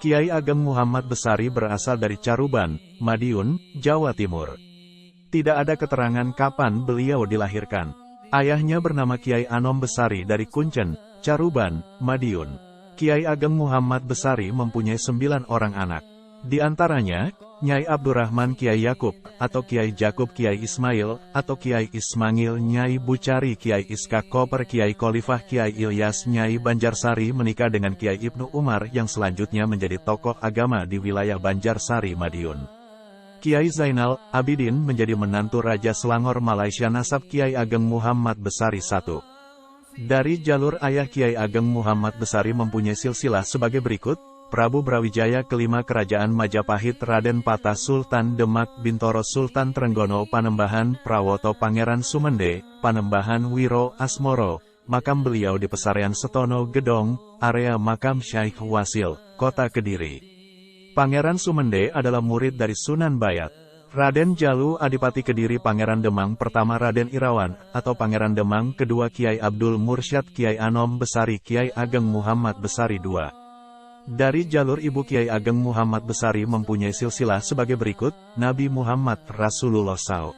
Kiai Ageng Muhammad Besari berasal dari Caruban, Madiun, Jawa Timur. Tidak ada keterangan kapan beliau dilahirkan. Ayahnya bernama Kiai Anom Besari dari Kuncen, Caruban, Madiun. Kiai Ageng Muhammad Besari mempunyai 9 orang anak. Di antaranya, Nyai Abdurrahman Kiai Yakub, atau Kiai Jakub Kiai Ismail, atau Kiai Ismangil Nyai Bucari Kiai Iskak Koper Kiai Khalifah Kiai Ilyas Nyai Banjarsari menikah dengan Kiai Ibnu Umar yang selanjutnya menjadi tokoh agama di wilayah Banjarsari Madiun. Kiai Zainal Abidin menjadi menantu Raja Selangor Malaysia nasab Kiai Ageng Muhammad Besari I. Dari jalur ayah Kiai Ageng Muhammad Besari mempunyai silsilah sebagai berikut. Prabu Brawijaya kelima Kerajaan Majapahit Raden Patah Sultan Demak Bintoro Sultan Trenggono Panembahan Prawoto Pangeran Sumende, Panembahan Wiro Asmoro, makam beliau di Pesarian Setono Gedong, area makam Syaikh Wasil, Kota Kediri. Pangeran Sumende adalah murid dari Sunan Bayat. Raden Jalu Adipati Kediri Pangeran Demang pertama Raden Irawan, atau Pangeran Demang kedua Kiai Abdul Mursyad Kiai Anom Besari Kiai Ageng Muhammad Besari II. Dari jalur ibu Kiai Ageng Muhammad Besari mempunyai silsilah sebagai berikut, Nabi Muhammad Rasulullah SAW,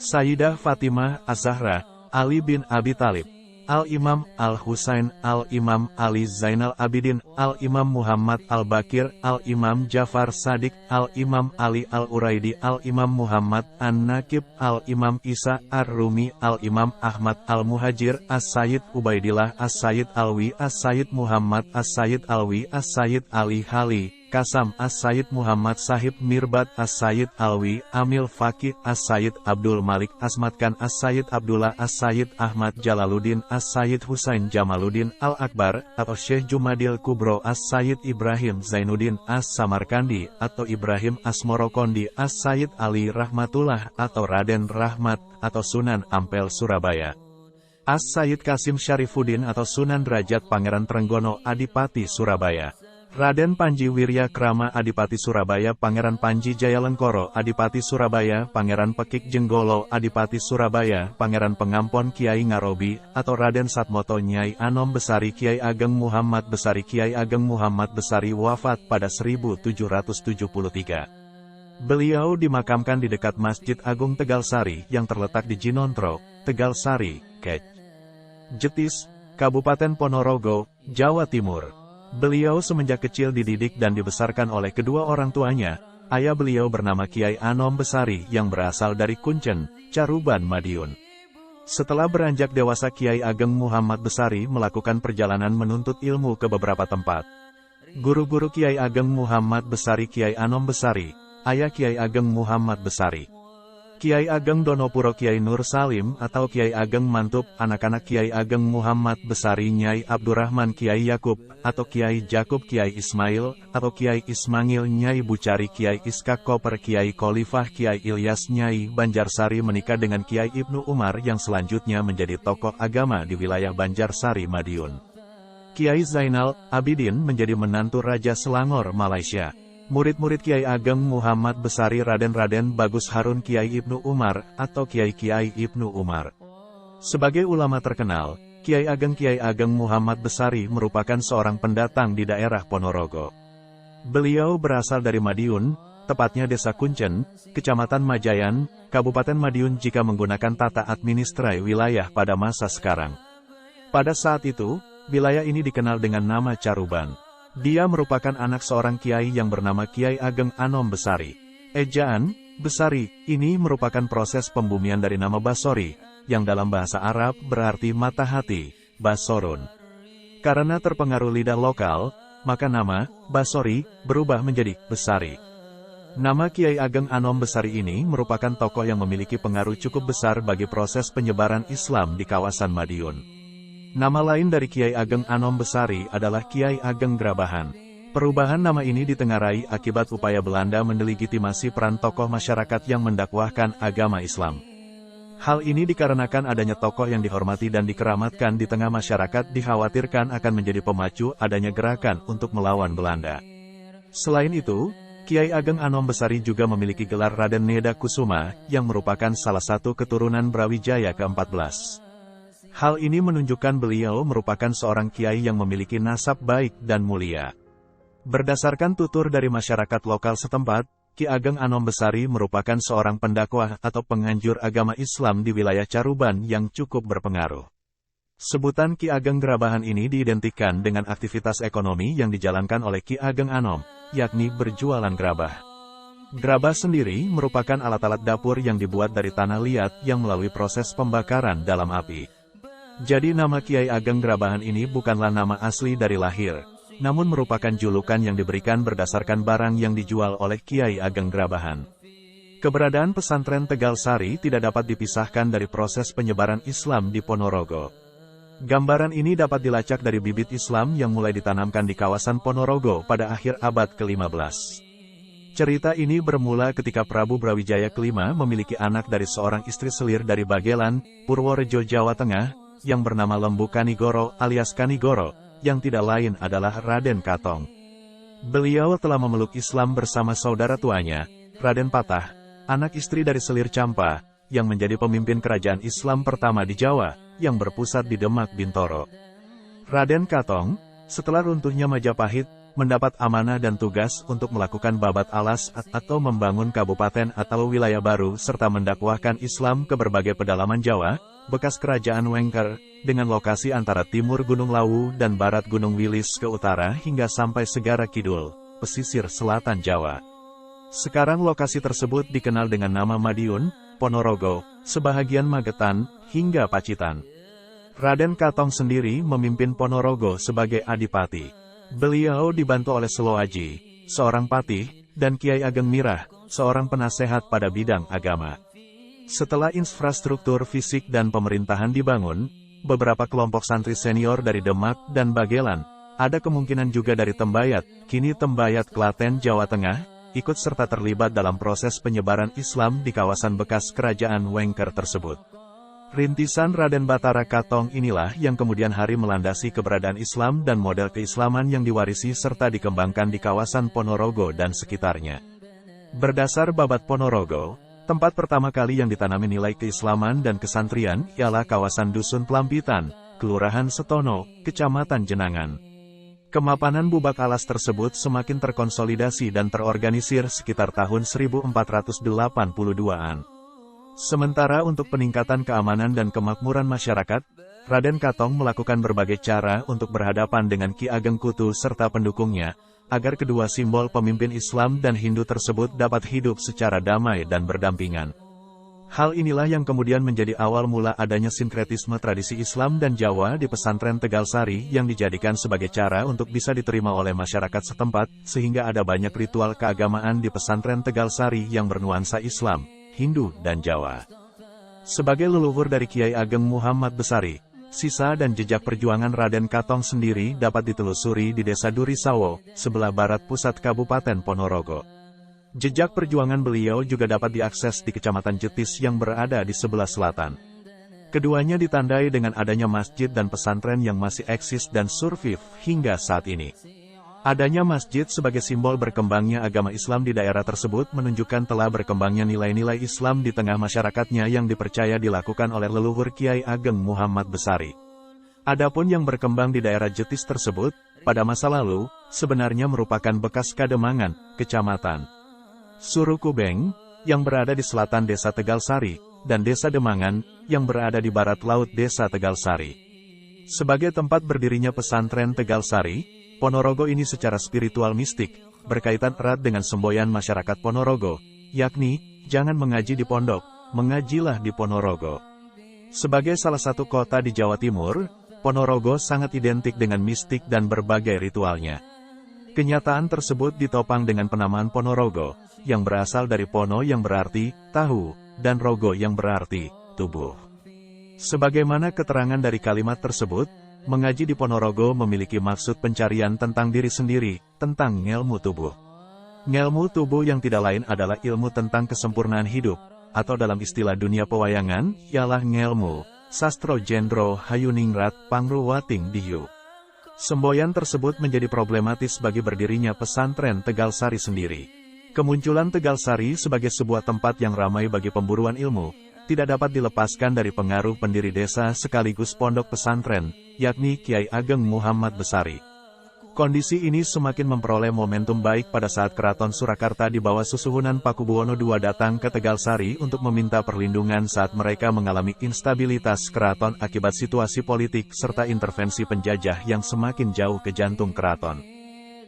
Sayyidah Fatimah Az-Zahra, Ali bin Abi Thalib, Al-Imam Al-Husain, Al-Imam Ali Zainal Abidin, Al-Imam Muhammad Al-Bakir, Al-Imam Jafar Sadiq, Al-Imam Ali Al-Uraidi, Al-Imam Muhammad An-Nakib, Al-Imam Isa Ar-Rumi, Al-Imam Ahmad Al-Muhajir, As-Sayyid Ubaidillah, As-Sayyid Alwi, As-Sayyid Muhammad, As-Sayyid Alwi, As-Sayyid Ali Hali, Kasam, As-Sayyid Muhammad Sahib Mirbat, As-Sayyid Alwi, Amil Fakih, As-Sayyid Abdul Malik Asmatkan, As-Sayyid Abdullah, As-Sayyid Ahmad Jalaluddin, As-Sayyid Husain Jamaluddin Al-Akbar, atau Syekh Jumadil Kubro, As-Sayyid Ibrahim Zainuddin As-Samarkandi, atau Ibrahim Asmorokondi, As-Sayyid Ali Rahmatullah, atau Raden Rahmat, atau Sunan Ampel Surabaya. As-Sayyid Kasim Syarifuddin atau Sunan Derajat Pangeran Trenggono Adipati Surabaya. Raden Panji Wirya Krama Adipati Surabaya, Pangeran Panji Jayalengkoro Adipati Surabaya, Pangeran Pekik Jenggolo Adipati Surabaya, Pangeran Pengampon Kiai Ngarobi, atau Raden Satmoto Nyai Anom Besari Kiai Ageng Muhammad Besari. Kiai Ageng Muhammad Besari wafat pada 1773. Beliau dimakamkan di dekat Masjid Agung Tegalsari yang terletak di Jinontro, Tegalsari, Kec. Jetis, Kabupaten Ponorogo, Jawa Timur. Beliau semenjak kecil dididik dan dibesarkan oleh kedua orang tuanya. Ayah beliau bernama Kiai Anom Besari yang berasal dari Kuncen, Caruban, Madiun. Setelah beranjak dewasa Kiai Ageng Muhammad Besari melakukan perjalanan menuntut ilmu ke beberapa tempat. Guru-guru Kiai Ageng Muhammad Besari Kiai Anom Besari, ayah Kiai Ageng Muhammad Besari. Kiai Ageng Donopuro Kiai Nur Salim atau Kiai Ageng Mantup, anak-anak Kiai Ageng Muhammad Besari Nyai Abdurrahman Kiai Yakub, atau Kiai Jakub Kiai Ismail, atau Kiai Ismangil Nyai Bucari Kiai Iskak Koper Kiai Khalifah Kiai Ilyas Nyai Banjarsari menikah dengan Kiai Ibnu Umar yang selanjutnya menjadi tokoh agama di wilayah Banjarsari Madiun. Kiai Zainal Abidin menjadi menantu Raja Selangor Malaysia. Murid-murid Kiai Ageng Muhammad Besari Raden-Raden Bagus Harun Kiai Ibnu Umar, atau Kiai-Kiai Ibnu Umar. Sebagai ulama terkenal, Kiai Ageng Muhammad Besari merupakan seorang pendatang di daerah Ponorogo. Beliau berasal dari Madiun, tepatnya Desa Kuncen, Kecamatan Majayan, Kabupaten Madiun jika menggunakan tata administrasi wilayah pada masa sekarang. Pada saat itu, wilayah ini dikenal dengan nama Caruban. Dia merupakan anak seorang kiai yang bernama Kiai Ageng Anom Besari. Ejaan, Besari, ini merupakan proses pembumian dari nama Basori, yang dalam bahasa Arab berarti mata hati, Basorun. Karena terpengaruh lidah lokal, maka nama Basori berubah menjadi Besari. Nama Kiai Ageng Anom Besari ini merupakan tokoh yang memiliki pengaruh cukup besar bagi proses penyebaran Islam di kawasan Madiun. Nama lain dari Kiai Ageng Anom Besari adalah Kiai Ageng Grabahan. Perubahan nama ini ditengarai akibat upaya Belanda mendelegitimasi peran tokoh masyarakat yang mendakwahkan agama Islam. Hal ini dikarenakan adanya tokoh yang dihormati dan dikeramatkan di tengah masyarakat dikhawatirkan akan menjadi pemacu adanya gerakan untuk melawan Belanda. Selain itu, Kiai Ageng Anom Besari juga memiliki gelar Raden Neda Kusuma, yang merupakan salah satu keturunan Brawijaya ke-14. Hal ini menunjukkan beliau merupakan seorang kiai yang memiliki nasab baik dan mulia. Berdasarkan tutur dari masyarakat lokal setempat, Ki Ageng Anom Besari merupakan seorang pendakwah atau penganjur agama Islam di wilayah Caruban yang cukup berpengaruh. Sebutan Ki Ageng Grabahan ini diidentikan dengan aktivitas ekonomi yang dijalankan oleh Ki Ageng Anom, yakni berjualan gerabah. Gerabah sendiri merupakan alat-alat dapur yang dibuat dari tanah liat yang melalui proses pembakaran dalam api. Jadi nama Kiai Ageng Grabahan ini bukanlah nama asli dari lahir, namun merupakan julukan yang diberikan berdasarkan barang yang dijual oleh Kiai Ageng Grabahan. Keberadaan pesantren Tegal Sari tidak dapat dipisahkan dari proses penyebaran Islam di Ponorogo. Gambaran ini dapat dilacak dari bibit Islam yang mulai ditanamkan di kawasan Ponorogo pada akhir abad ke-15. Cerita ini bermula ketika Prabu Brawijaya kelima memiliki anak dari seorang istri selir dari Bagelan, Purworejo, Jawa Tengah, yang bernama Lembu Kanigoro alias Kanigoro, yang tidak lain adalah Raden Katong. Beliau telah memeluk Islam bersama saudara tuanya, Raden Patah, anak istri dari Selir Campa, yang menjadi pemimpin kerajaan Islam pertama di Jawa, yang berpusat di Demak Bintoro. Raden Katong, setelah runtuhnya Majapahit, mendapat amanah dan tugas untuk melakukan babat alas atau membangun kabupaten atau wilayah baru serta mendakwahkan Islam ke berbagai pedalaman Jawa, bekas kerajaan Wengker, dengan lokasi antara timur Gunung Lawu dan barat Gunung Wilis ke utara hingga sampai Segara Kidul, pesisir selatan Jawa. Sekarang lokasi tersebut dikenal dengan nama Madiun, Ponorogo, sebahagian Magetan, hingga Pacitan. Raden Katong sendiri memimpin Ponorogo sebagai adipati. Beliau dibantu oleh Seloaji, seorang patih, dan Kiai Ageng Mirah, seorang penasehat pada bidang agama. Setelah infrastruktur fisik dan pemerintahan dibangun, beberapa kelompok santri senior dari Demak dan Bagelan, ada kemungkinan juga dari Tembayat, kini Tembayat Klaten, Jawa Tengah, ikut serta terlibat dalam proses penyebaran Islam di kawasan bekas kerajaan Wengker tersebut. Rintisan Raden Batara Katong inilah yang kemudian hari melandasi keberadaan Islam dan model keislaman yang diwarisi serta dikembangkan di kawasan Ponorogo dan sekitarnya. Berdasar babat Ponorogo, tempat pertama kali yang ditanami nilai keislaman dan kesantrian ialah kawasan Dusun Pelampitan, Kelurahan Setono, Kecamatan Jenangan. Kemapanan bubak alas tersebut semakin terkonsolidasi dan terorganisir sekitar tahun 1482-an. Sementara untuk peningkatan keamanan dan kemakmuran masyarakat, Raden Katong melakukan berbagai cara untuk berhadapan dengan Ki Ageng Kutu serta pendukungnya, agar kedua simbol pemimpin Islam dan Hindu tersebut dapat hidup secara damai dan berdampingan. Hal inilah yang kemudian menjadi awal mula adanya sinkretisme tradisi Islam dan Jawa di pesantren Tegal Sari yang dijadikan sebagai cara untuk bisa diterima oleh masyarakat setempat, sehingga ada banyak ritual keagamaan di pesantren Tegal Sari yang bernuansa Islam, Hindu, dan Jawa. Sebagai leluhur dari Kiai Ageng Muhammad Besari, sisa dan jejak perjuangan Raden Katong sendiri dapat ditelusuri di Desa Durisawo, sebelah barat pusat Kabupaten Ponorogo. Jejak perjuangan beliau juga dapat diakses di Kecamatan Jetis yang berada di sebelah selatan. Keduanya ditandai dengan adanya masjid dan pesantren yang masih eksis dan survive hingga saat ini. Adanya masjid sebagai simbol berkembangnya agama Islam di daerah tersebut menunjukkan telah berkembangnya nilai-nilai Islam di tengah masyarakatnya yang dipercaya dilakukan oleh leluhur Kiai Ageng Muhammad Besari. Adapun yang berkembang di daerah Jetis tersebut, pada masa lalu, sebenarnya merupakan bekas Kademangan, Kecamatan Surukubeng, yang berada di selatan Desa Tegal Sari, dan Desa Demangan, yang berada di barat laut Desa Tegal Sari. Sebagai tempat berdirinya pesantren Tegal Sari, Ponorogo ini secara spiritual mistik, berkaitan erat dengan semboyan masyarakat Ponorogo, yakni, jangan mengaji di pondok, mengajilah di Ponorogo. Sebagai salah satu kota di Jawa Timur, Ponorogo sangat identik dengan mistik dan berbagai ritualnya. Kenyataan tersebut ditopang dengan penamaan Ponorogo, yang berasal dari Pono yang berarti tahu, dan Rogo yang berarti tubuh. Sebagaimana keterangan dari kalimat tersebut, mengaji di Ponorogo memiliki maksud pencarian tentang diri sendiri, tentang ngelmu tubuh. Ngelmu tubuh yang tidak lain adalah ilmu tentang kesempurnaan hidup, atau dalam istilah dunia pewayangan, ialah ngelmu, sastro jendro hayuningrat pangruwating diyu. Semboyan tersebut menjadi problematis bagi berdirinya pesantren Tegal Sari sendiri. Kemunculan Tegal Sari sebagai sebuah tempat yang ramai bagi pemburuan ilmu, tidak dapat dilepaskan dari pengaruh pendiri desa sekaligus pondok pesantren, yakni Kiai Ageng Muhammad Besari. Kondisi ini semakin memperoleh momentum baik pada saat Keraton Surakarta di bawah Susuhunan Pakubuwono II datang ke Tegalsari untuk meminta perlindungan saat mereka mengalami instabilitas keraton akibat situasi politik serta intervensi penjajah yang semakin jauh ke jantung keraton.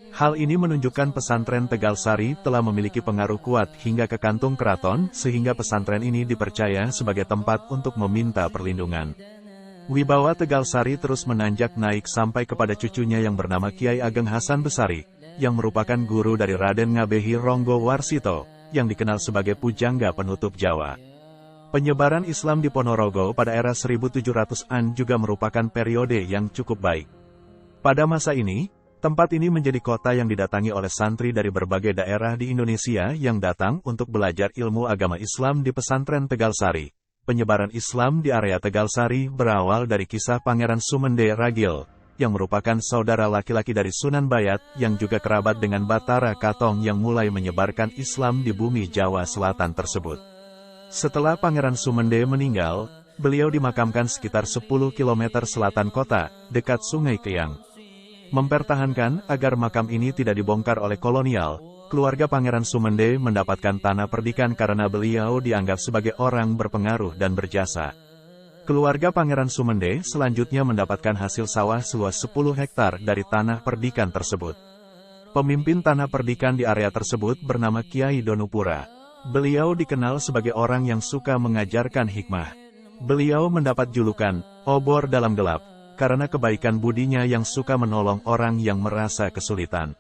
Hal ini menunjukkan pesantren Tegalsari telah memiliki pengaruh kuat hingga ke kantung keraton, sehingga pesantren ini dipercaya sebagai tempat untuk meminta perlindungan. Wibawa Tegalsari terus menanjak naik sampai kepada cucunya yang bernama Kiai Ageng Hasan Besari, yang merupakan guru dari Raden Ngabehi Ronggo Warsito, yang dikenal sebagai pujangga penutup Jawa. Penyebaran Islam di Ponorogo pada era 1700-an juga merupakan periode yang cukup baik. Pada masa ini, tempat ini menjadi kota yang didatangi oleh santri dari berbagai daerah di Indonesia yang datang untuk belajar ilmu agama Islam di pesantren Tegalsari. Penyebaran Islam di area Tegalsari berawal dari kisah Pangeran Sumende Ragil, yang merupakan saudara laki-laki dari Sunan Bayat, yang juga kerabat dengan Batara Katong yang mulai menyebarkan Islam di bumi Jawa Selatan tersebut. Setelah Pangeran Sumende meninggal, beliau dimakamkan sekitar 10 km selatan kota, dekat Sungai Keang. Mempertahankan agar makam ini tidak dibongkar oleh kolonial, keluarga Pangeran Sumende mendapatkan tanah perdikan karena beliau dianggap sebagai orang berpengaruh dan berjasa. Keluarga Pangeran Sumende selanjutnya mendapatkan hasil sawah seluas 10 hektar dari tanah perdikan tersebut. Pemimpin tanah perdikan di area tersebut bernama Kiai Donopura. Beliau dikenal sebagai orang yang suka mengajarkan hikmah. Beliau mendapat julukan obor dalam gelap karena kebaikan budinya yang suka menolong orang yang merasa kesulitan.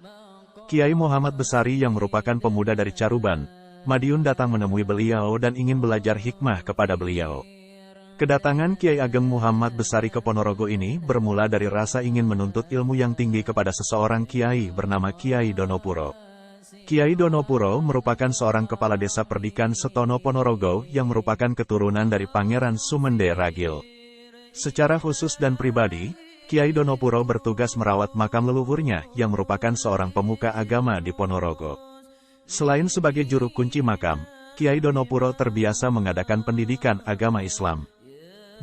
Kiai Muhammad Besari yang merupakan pemuda dari Caruban, Madiun datang menemui beliau dan ingin belajar hikmah kepada beliau. Kedatangan Kiai Ageng Muhammad Besari ke Ponorogo ini bermula dari rasa ingin menuntut ilmu yang tinggi kepada seseorang kiai bernama Kiai Donopuro. Kiai Donopuro merupakan seorang kepala desa Perdikan Setono Ponorogo yang merupakan keturunan dari Pangeran Sumende Ragil. Secara khusus dan pribadi, Kiai Donopuro bertugas merawat makam leluhurnya yang merupakan seorang pemuka agama di Ponorogo. Selain sebagai juru kunci makam, Kiai Donopuro terbiasa mengadakan pendidikan agama Islam.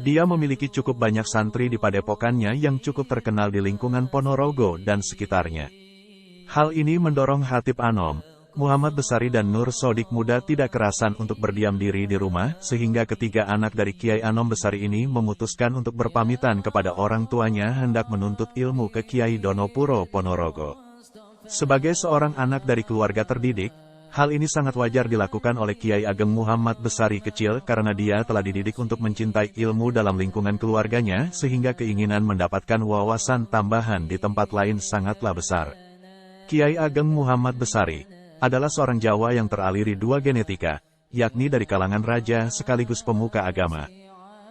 Dia memiliki cukup banyak santri di padepokannya yang cukup terkenal di lingkungan Ponorogo dan sekitarnya. Hal ini mendorong Hatib Anom, Muhammad Besari dan Nur Sodik muda tidak kerasan untuk berdiam diri di rumah, sehingga ketiga anak dari Kiai Anom Besari ini memutuskan untuk berpamitan kepada orang tuanya hendak menuntut ilmu ke Kiai Donopuro Ponorogo. Sebagai seorang anak dari keluarga terdidik, hal ini sangat wajar dilakukan oleh Kiai Ageng Muhammad Besari kecil karena dia telah dididik untuk mencintai ilmu dalam lingkungan keluarganya, sehingga keinginan mendapatkan wawasan tambahan di tempat lain sangatlah besar. Kiai Ageng Muhammad Besari adalah seorang Jawa yang teraliri dua genetika, yakni dari kalangan raja sekaligus pemuka agama.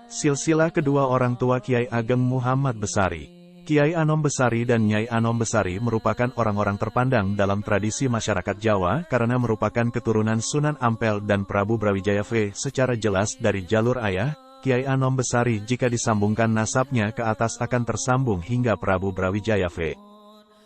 Silsilah kedua orang tua Kiai Ageng Muhammad Besari, Kiai Anom Besari dan Nyai Anom Besari merupakan orang-orang terpandang dalam tradisi masyarakat Jawa karena merupakan keturunan Sunan Ampel dan Prabu Brawijaya V. Secara jelas dari jalur ayah, Kiai Anom Besari jika disambungkan nasabnya ke atas akan tersambung hingga Prabu Brawijaya V.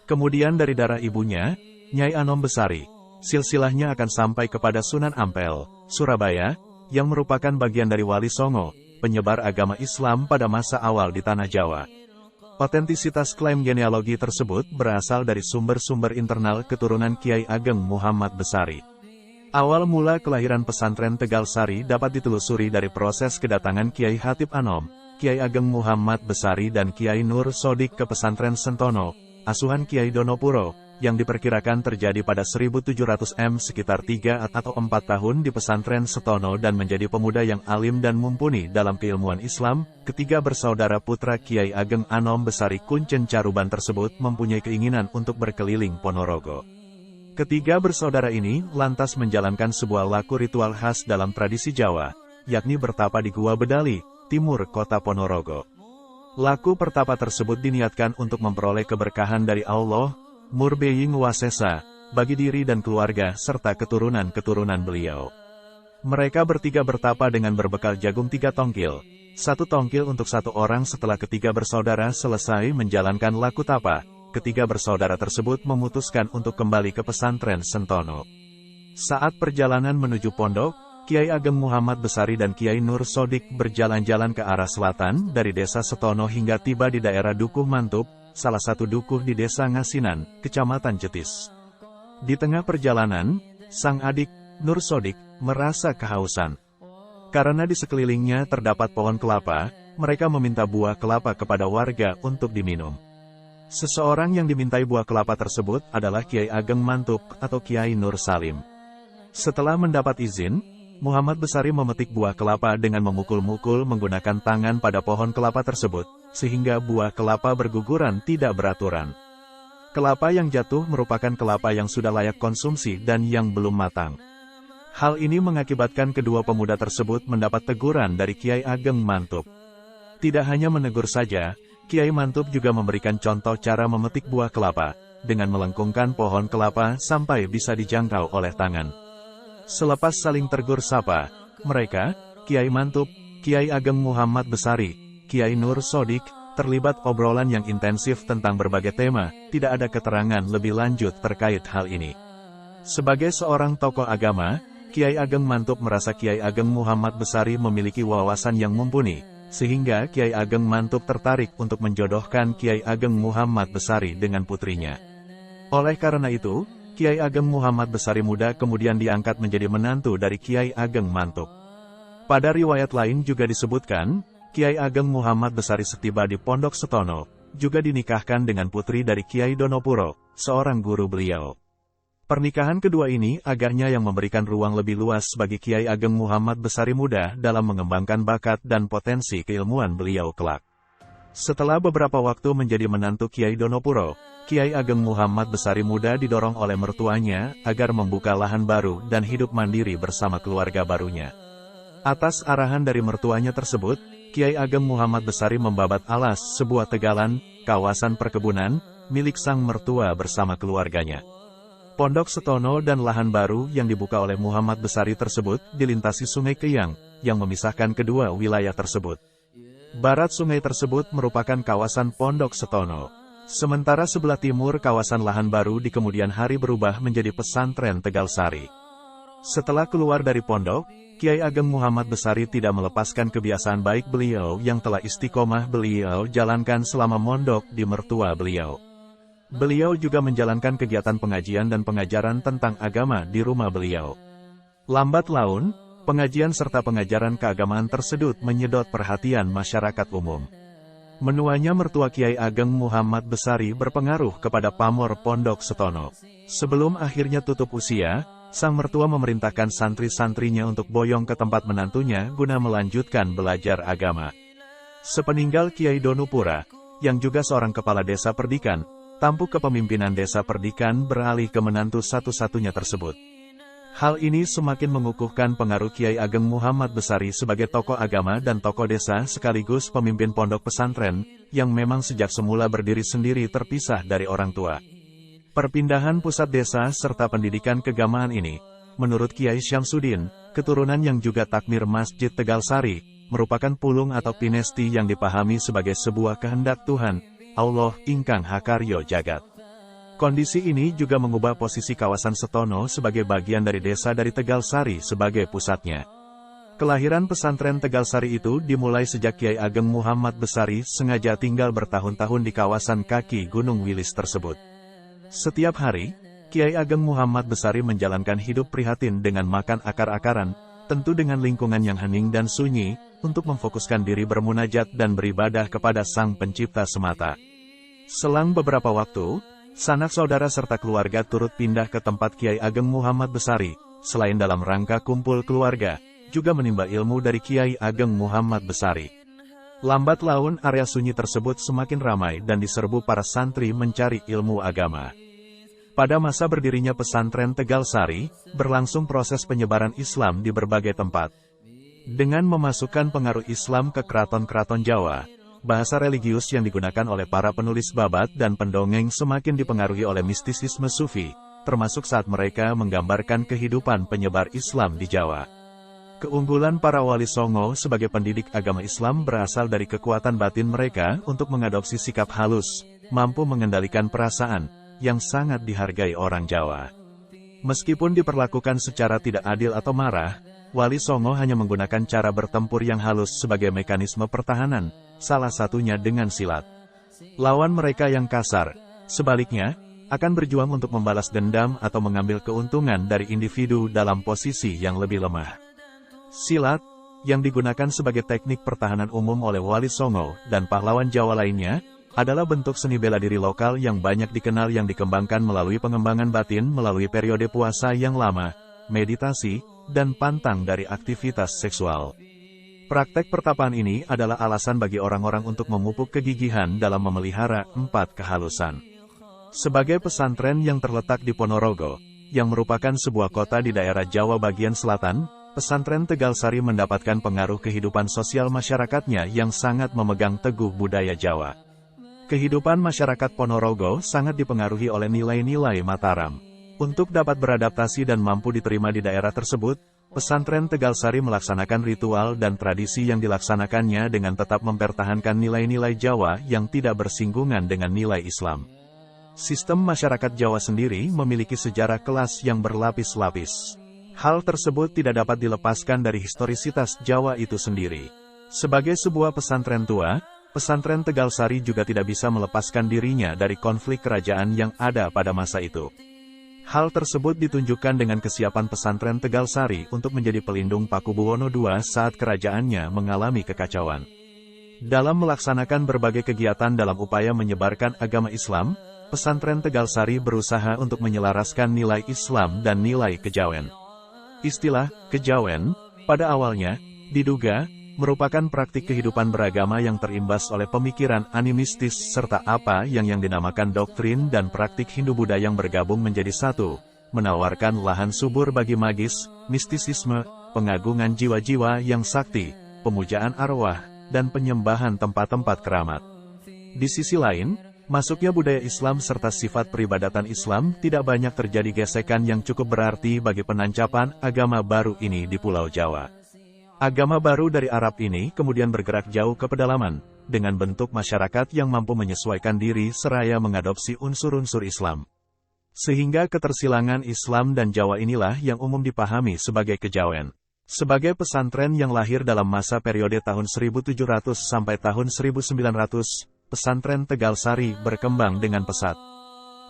Kemudian dari darah ibunya, Nyai Anom Besari, silsilahnya akan sampai kepada Sunan Ampel, Surabaya, yang merupakan bagian dari Wali Songo, penyebar agama Islam pada masa awal di Tanah Jawa. Otentisitas klaim genealogi tersebut berasal dari sumber-sumber internal keturunan Kiai Ageng Muhammad Besari. Awal mula kelahiran pesantren Tegalsari dapat ditelusuri dari proses kedatangan Kiai Hatib Anom, Kiai Ageng Muhammad Besari dan Kiai Nur Sodik ke pesantren Sentono, asuhan Kiai Donopuro, yang diperkirakan terjadi pada 1700 sekitar 3 atau 4 tahun di pesantren Setono dan menjadi pemuda yang alim dan mumpuni dalam keilmuan Islam. Ketiga bersaudara putra Kiai Ageng Anom Besari Kuncen Caruban tersebut mempunyai keinginan untuk berkeliling Ponorogo. Ketiga bersaudara ini lantas menjalankan sebuah laku ritual khas dalam tradisi Jawa, yakni bertapa di Gua Bedali, timur kota Ponorogo. Laku pertapa tersebut diniatkan untuk memperoleh keberkahan dari Allah, Murbeying Wasesa, bagi diri dan keluarga serta keturunan-keturunan beliau. Mereka bertiga bertapa dengan berbekal jagung 3 tongkil, 1 tongkil untuk 1 orang. Setelah ketiga bersaudara selesai menjalankan laku tapa, ketiga bersaudara tersebut memutuskan untuk kembali ke pesantren Sentono. Saat perjalanan menuju pondok, Kiai Ageng Muhammad Besari dan Kiai Nur Sodik berjalan-jalan ke arah selatan dari desa Setono hingga tiba di daerah Dukuh Mantup, salah satu dukuh di desa Ngasinan, Kecamatan Jetis. Di tengah perjalanan, sang adik, Nur Sodik, merasa kehausan. Karena di sekelilingnya terdapat pohon kelapa, mereka meminta buah kelapa kepada warga untuk diminum. Seseorang yang dimintai buah kelapa tersebut adalah Kiai Ageng Mantub atau Kiai Nur Salim. Setelah mendapat izin, Muhammad Besari memetik buah kelapa dengan memukul-mukul menggunakan tangan pada pohon kelapa tersebut, sehingga buah kelapa berguguran tidak beraturan. Kelapa yang jatuh merupakan kelapa yang sudah layak konsumsi dan yang belum matang. Hal ini mengakibatkan kedua pemuda tersebut mendapat teguran dari Kiai Ageng Mantub. Tidak hanya menegur saja, Kiai Mantub juga memberikan contoh cara memetik buah kelapa, dengan melengkungkan pohon kelapa sampai bisa dijangkau oleh tangan. Selepas saling tegur sapa, mereka, Kiai Mantub, Kiai Ageng Muhammad Besari, Kiai Nur Sodik, terlibat obrolan yang intensif tentang berbagai tema. Tidak ada keterangan lebih lanjut terkait hal ini. Sebagai seorang tokoh agama, Kiai Ageng Mantub merasa Kiai Ageng Muhammad Besari memiliki wawasan yang mumpuni, sehingga Kiai Ageng Mantub tertarik untuk menjodohkan Kiai Ageng Muhammad Besari dengan putrinya. Oleh karena itu, Kiai Ageng Muhammad Besari muda kemudian diangkat menjadi menantu dari Kiai Ageng Mantub. Pada riwayat lain juga disebutkan, Kiai Ageng Muhammad Besari setiba di Pondok Setono, juga dinikahkan dengan putri dari Kiai Donopuro, seorang guru beliau. Pernikahan kedua ini agaknya yang memberikan ruang lebih luas bagi Kiai Ageng Muhammad Besari muda dalam mengembangkan bakat dan potensi keilmuan beliau kelak. Setelah beberapa waktu menjadi menantu Kiai Donopuro, Kiai Ageng Muhammad Besari muda didorong oleh mertuanya agar membuka lahan baru dan hidup mandiri bersama keluarga barunya. Atas arahan dari mertuanya tersebut, Kiai Ageng Muhammad Besari membabat alas sebuah tegalan, kawasan perkebunan, milik sang mertua bersama keluarganya. Pondok Setono dan lahan baru yang dibuka oleh Muhammad Besari tersebut dilintasi Sungai Keyang, yang memisahkan kedua wilayah tersebut. Barat sungai tersebut merupakan kawasan Pondok Setono. Sementara sebelah timur kawasan lahan baru di kemudian hari berubah menjadi pesantren Tegal Sari. Setelah keluar dari pondok, Kiai Ageng Muhammad Besari tidak melepaskan kebiasaan baik beliau yang telah istiqomah beliau jalankan selama mondok di mertua beliau. Beliau juga menjalankan kegiatan pengajian dan pengajaran tentang agama di rumah beliau. Lambat laun, pengajian serta pengajaran keagamaan tersebut menyedot perhatian masyarakat umum. Menuanya mertua Kiai Ageng Muhammad Besari berpengaruh kepada pamor Pondok Setono. Sebelum akhirnya tutup usia, sang mertua memerintahkan santri-santrinya untuk boyong ke tempat menantunya guna melanjutkan belajar agama. Sepeninggal Kiai Donopuro, yang juga seorang kepala desa Perdikan, tampuk kepemimpinan desa Perdikan beralih ke menantu satu-satunya tersebut. Hal ini semakin mengukuhkan pengaruh Kiai Ageng Muhammad Besari sebagai tokoh agama dan tokoh desa sekaligus pemimpin pondok pesantren, yang memang sejak semula berdiri sendiri terpisah dari orang tua. Perpindahan pusat desa serta pendidikan keagamaan ini, menurut Kiai Syamsuddin, keturunan yang juga takmir Masjid Tegal Sari, merupakan pulung atau pinesti yang dipahami sebagai sebuah kehendak Tuhan, Allah ingkang hakaryo jagat. Kondisi ini juga mengubah posisi kawasan Setono sebagai bagian dari desa dari Tegal Sari sebagai pusatnya. Kelahiran pesantren Tegal Sari itu dimulai sejak Kiai Ageng Muhammad Besari sengaja tinggal bertahun-tahun di kawasan kaki Gunung Wilis tersebut. Setiap hari, Kiai Ageng Muhammad Besari menjalankan hidup prihatin dengan makan akar-akaran, tentu dengan lingkungan yang hening dan sunyi, untuk memfokuskan diri bermunajat dan beribadah kepada Sang Pencipta semata. Selang beberapa waktu, sanak saudara serta keluarga turut pindah ke tempat Kiai Ageng Muhammad Besari, selain dalam rangka kumpul keluarga, juga menimba ilmu dari Kiai Ageng Muhammad Besari. Lambat laun area sunyi tersebut semakin ramai dan diserbu para santri mencari ilmu agama. Pada masa berdirinya pesantren Tegal Sari, berlangsung proses penyebaran Islam di berbagai tempat. Dengan memasukkan pengaruh Islam ke keraton-keraton Jawa, bahasa religius yang digunakan oleh para penulis babat dan pendongeng semakin dipengaruhi oleh mistisisme sufi, termasuk saat mereka menggambarkan kehidupan penyebar Islam di Jawa. Keunggulan para wali songo sebagai pendidik agama Islam berasal dari kekuatan batin mereka untuk mengadopsi sikap halus, mampu mengendalikan perasaan, yang sangat dihargai orang Jawa. Meskipun diperlakukan secara tidak adil atau marah, wali songo hanya menggunakan cara bertempur yang halus sebagai mekanisme pertahanan, salah satunya dengan silat. lawan mereka yang kasar. Sebaliknya, akan berjuang untuk membalas dendam atau mengambil keuntungan dari individu dalam posisi yang lebih lemah. Silat, yang digunakan sebagai teknik pertahanan umum oleh Wali Songo dan pahlawan Jawa lainnya, adalah bentuk seni bela diri lokal yang banyak dikenal yang dikembangkan melalui pengembangan batin melalui periode puasa yang lama, meditasi, dan pantang dari aktivitas seksual. Praktek pertapaan ini adalah alasan bagi orang-orang untuk memupuk kegigihan dalam memelihara 4 kehalusan. Sebagai pesantren yang terletak di Ponorogo, yang merupakan sebuah kota di daerah Jawa bagian selatan, pesantren Tegal Sari mendapatkan pengaruh kehidupan sosial masyarakatnya yang sangat memegang teguh budaya Jawa. Kehidupan masyarakat Ponorogo sangat dipengaruhi oleh nilai-nilai Mataram. Untuk dapat beradaptasi dan mampu diterima di daerah tersebut, pesantren Tegal Sari melaksanakan ritual dan tradisi yang dilaksanakannya dengan tetap mempertahankan nilai-nilai Jawa yang tidak bersinggungan dengan nilai Islam. Sistem masyarakat Jawa sendiri memiliki sejarah kelas yang berlapis-lapis. Hal tersebut tidak dapat dilepaskan dari historisitas Jawa itu sendiri. Sebagai sebuah pesantren tua, pesantren Tegal Sari juga tidak bisa melepaskan dirinya dari konflik kerajaan yang ada pada masa itu. Hal tersebut ditunjukkan dengan kesiapan pesantren Tegal Sari untuk menjadi pelindung Pakubuwono II saat kerajaannya mengalami kekacauan. Dalam melaksanakan berbagai kegiatan dalam upaya menyebarkan agama Islam, pesantren Tegal Sari berusaha untuk menyelaraskan nilai Islam dan nilai kejawen. Istilah kejawen, pada awalnya, diduga, merupakan praktik kehidupan beragama yang terimbas oleh pemikiran animistis serta apa yang dinamakan doktrin dan praktik Hindu-Buddha yang bergabung menjadi satu, menawarkan lahan subur bagi magis, mistisisme, pengagungan jiwa-jiwa yang sakti, pemujaan arwah, dan penyembahan tempat-tempat keramat. Di sisi lain, masuknya budaya Islam serta sifat peribadatan Islam tidak banyak terjadi gesekan yang cukup berarti bagi penancapan agama baru ini di Pulau Jawa. Agama baru dari Arab ini kemudian bergerak jauh ke pedalaman, dengan bentuk masyarakat yang mampu menyesuaikan diri seraya mengadopsi unsur-unsur Islam. Sehingga ketersilangan Islam dan Jawa inilah yang umum dipahami sebagai kejawen. Sebagai pesantren yang lahir dalam masa periode tahun 1700 sampai tahun 1900, pesantren Tegal Sari berkembang dengan pesat.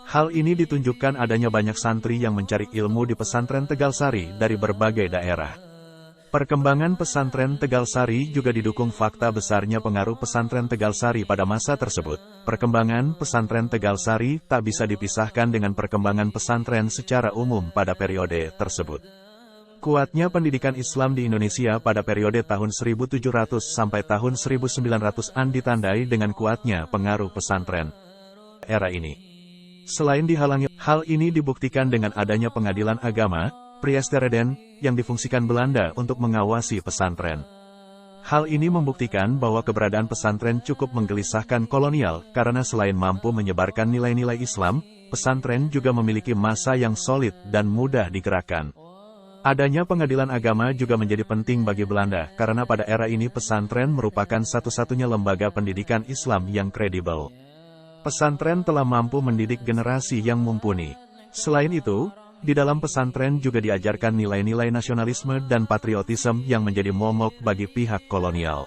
Hal ini ditunjukkan adanya banyak santri yang mencari ilmu di pesantren Tegal Sari dari berbagai daerah. Perkembangan pesantren Tegal Sari juga didukung fakta besarnya pengaruh pesantren Tegal Sari pada masa tersebut. Perkembangan pesantren Tegal Sari tak bisa dipisahkan dengan perkembangan pesantren secara umum pada periode tersebut. Kuatnya pendidikan Islam di Indonesia pada periode tahun 1700 sampai tahun 1900-an ditandai dengan kuatnya pengaruh pesantren era ini. Selain dihalangi, hal ini dibuktikan dengan adanya pengadilan agama, Priestereden, yang difungsikan Belanda untuk mengawasi pesantren. Hal ini membuktikan bahwa keberadaan pesantren cukup menggelisahkan kolonial, karena selain mampu menyebarkan nilai-nilai Islam, pesantren juga memiliki massa yang solid dan mudah digerakkan. Adanya pengadilan agama juga menjadi penting bagi Belanda, karena pada era ini pesantren merupakan satu-satunya lembaga pendidikan Islam yang kredibel. Pesantren telah mampu mendidik generasi yang mumpuni. Selain itu, di dalam pesantren juga diajarkan nilai-nilai nasionalisme dan patriotisme yang menjadi momok bagi pihak kolonial.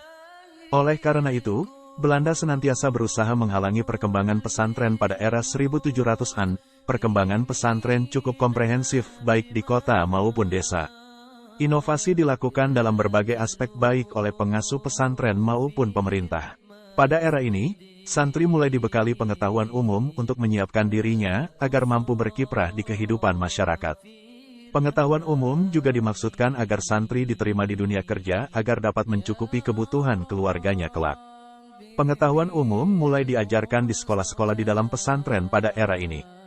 Oleh karena itu, Belanda senantiasa berusaha menghalangi perkembangan pesantren pada era 1700-an. Perkembangan pesantren cukup komprehensif baik di kota maupun desa. Inovasi dilakukan dalam berbagai aspek baik oleh pengasuh pesantren maupun pemerintah. Pada era ini, santri mulai dibekali pengetahuan umum untuk menyiapkan dirinya agar mampu berkiprah di kehidupan masyarakat. Pengetahuan umum juga dimaksudkan agar santri diterima di dunia kerja agar dapat mencukupi kebutuhan keluarganya kelak. Pengetahuan umum mulai diajarkan di sekolah-sekolah di dalam pesantren pada era ini.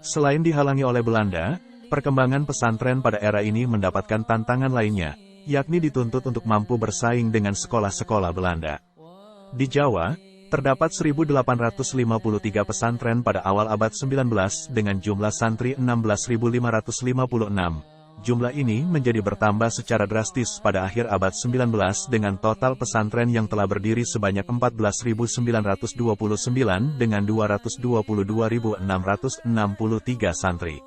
Selain dihalangi oleh Belanda, perkembangan pesantren pada era ini mendapatkan tantangan lainnya, yakni dituntut untuk mampu bersaing dengan sekolah-sekolah Belanda. Di Jawa, terdapat 1.853 pesantren pada awal abad 19 dengan jumlah santri 16.556. Jumlah ini menjadi bertambah secara drastis pada akhir abad 19 dengan total pesantren yang telah berdiri sebanyak 14.929 dengan 222.663 santri.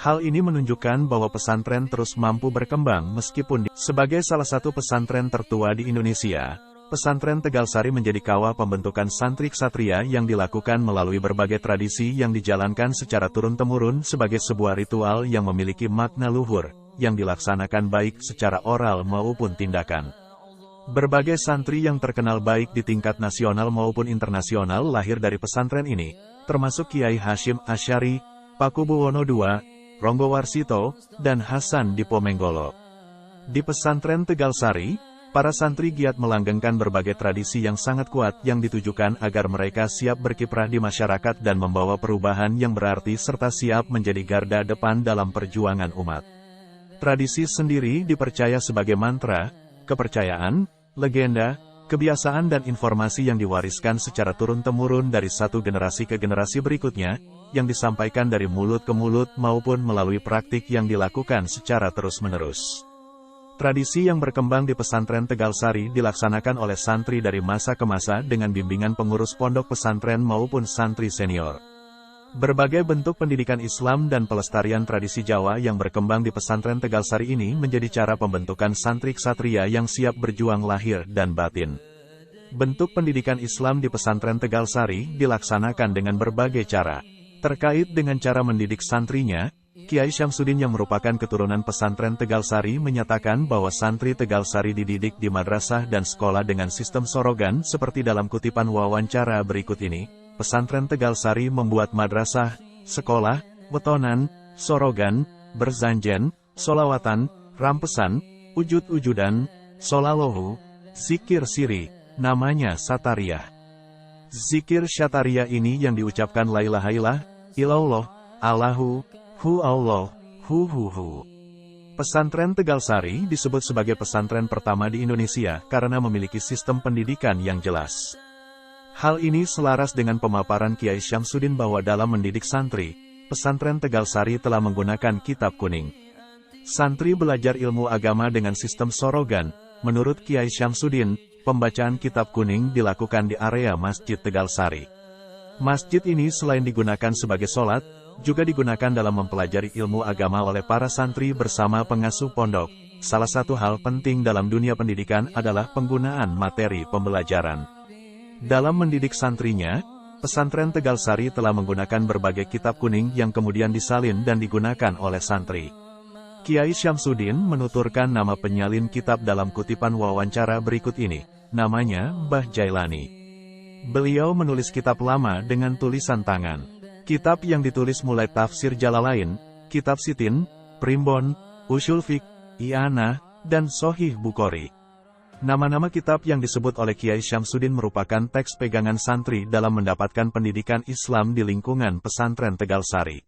Hal ini menunjukkan bahwa pesantren terus mampu berkembang meskipun sebagai salah satu pesantren tertua di Indonesia. Pesantren Tegalsari menjadi kawah pembentukan santri ksatria yang dilakukan melalui berbagai tradisi yang dijalankan secara turun-temurun sebagai sebuah ritual yang memiliki makna luhur, yang dilaksanakan baik secara oral maupun tindakan. Berbagai santri yang terkenal baik di tingkat nasional maupun internasional lahir dari pesantren ini, termasuk Kiai Hashim Asy'ari, Pakubuwono II, Ronggo Warsito, dan Hasan Dipo Menggolo. Di pesantren Tegalsari, para santri giat melanggengkan berbagai tradisi yang sangat kuat yang ditujukan agar mereka siap berkiprah di masyarakat dan membawa perubahan yang berarti serta siap menjadi garda depan dalam perjuangan umat. Tradisi sendiri dipercaya sebagai mantra, kepercayaan, legenda, kebiasaan dan informasi yang diwariskan secara turun-temurun dari satu generasi ke generasi berikutnya, yang disampaikan dari mulut ke mulut maupun melalui praktik yang dilakukan secara terus-menerus. Tradisi yang berkembang di pesantren Tegalsari dilaksanakan oleh santri dari masa ke masa dengan bimbingan pengurus pondok pesantren maupun santri senior. Berbagai bentuk pendidikan Islam dan pelestarian tradisi Jawa yang berkembang di pesantren Tegalsari ini menjadi cara pembentukan santri ksatria yang siap berjuang lahir dan batin. Bentuk pendidikan Islam di pesantren Tegalsari dilaksanakan dengan berbagai cara. Terkait dengan cara mendidik santrinya, Kiai Syamsuddin yang merupakan keturunan pesantren Tegalsari menyatakan bahwa santri Tegalsari dididik di madrasah dan sekolah dengan sistem sorogan seperti dalam kutipan wawancara berikut ini. Pesantren Tegalsari membuat madrasah, sekolah, wetonan, sorogan, berzanjen, solawatan, rampesan, ujud-ujudan, solalahu, zikir siri, namanya satariyah. Zikir syatariyah ini yang diucapkan la ilaha illallah, Allahu, hu Allah, hu. Pesantren Tegalsari disebut sebagai pesantren pertama di Indonesia karena memiliki sistem pendidikan yang jelas. Hal ini selaras dengan pemaparan Kiai Syamsuddin bahwa dalam mendidik santri, pesantren Tegalsari telah menggunakan kitab kuning. Santri belajar ilmu agama dengan sistem sorogan. Menurut Kiai Syamsuddin, pembacaan kitab kuning dilakukan di area Masjid Tegalsari. Masjid ini selain digunakan sebagai sholat, juga digunakan dalam mempelajari ilmu agama oleh para santri bersama pengasuh pondok. Salah satu hal penting dalam dunia pendidikan adalah penggunaan materi pembelajaran. Dalam mendidik santrinya, pesantren Tegalsari telah menggunakan berbagai kitab kuning yang kemudian disalin dan digunakan oleh santri. Kiai Syamsuddin menuturkan nama penyalin kitab dalam kutipan wawancara berikut ini, namanya Mbah Jailani. Beliau menulis kitab lama dengan tulisan tangan. Kitab yang ditulis mulai tafsir Jalalain, kitab Sitin, Primbon, Ushul Fiqh, I'anah, dan Sohih Bukhari. Nama-nama kitab yang disebut oleh Kiai Syamsuddin merupakan teks pegangan santri dalam mendapatkan pendidikan Islam di lingkungan pesantren Tegalsari.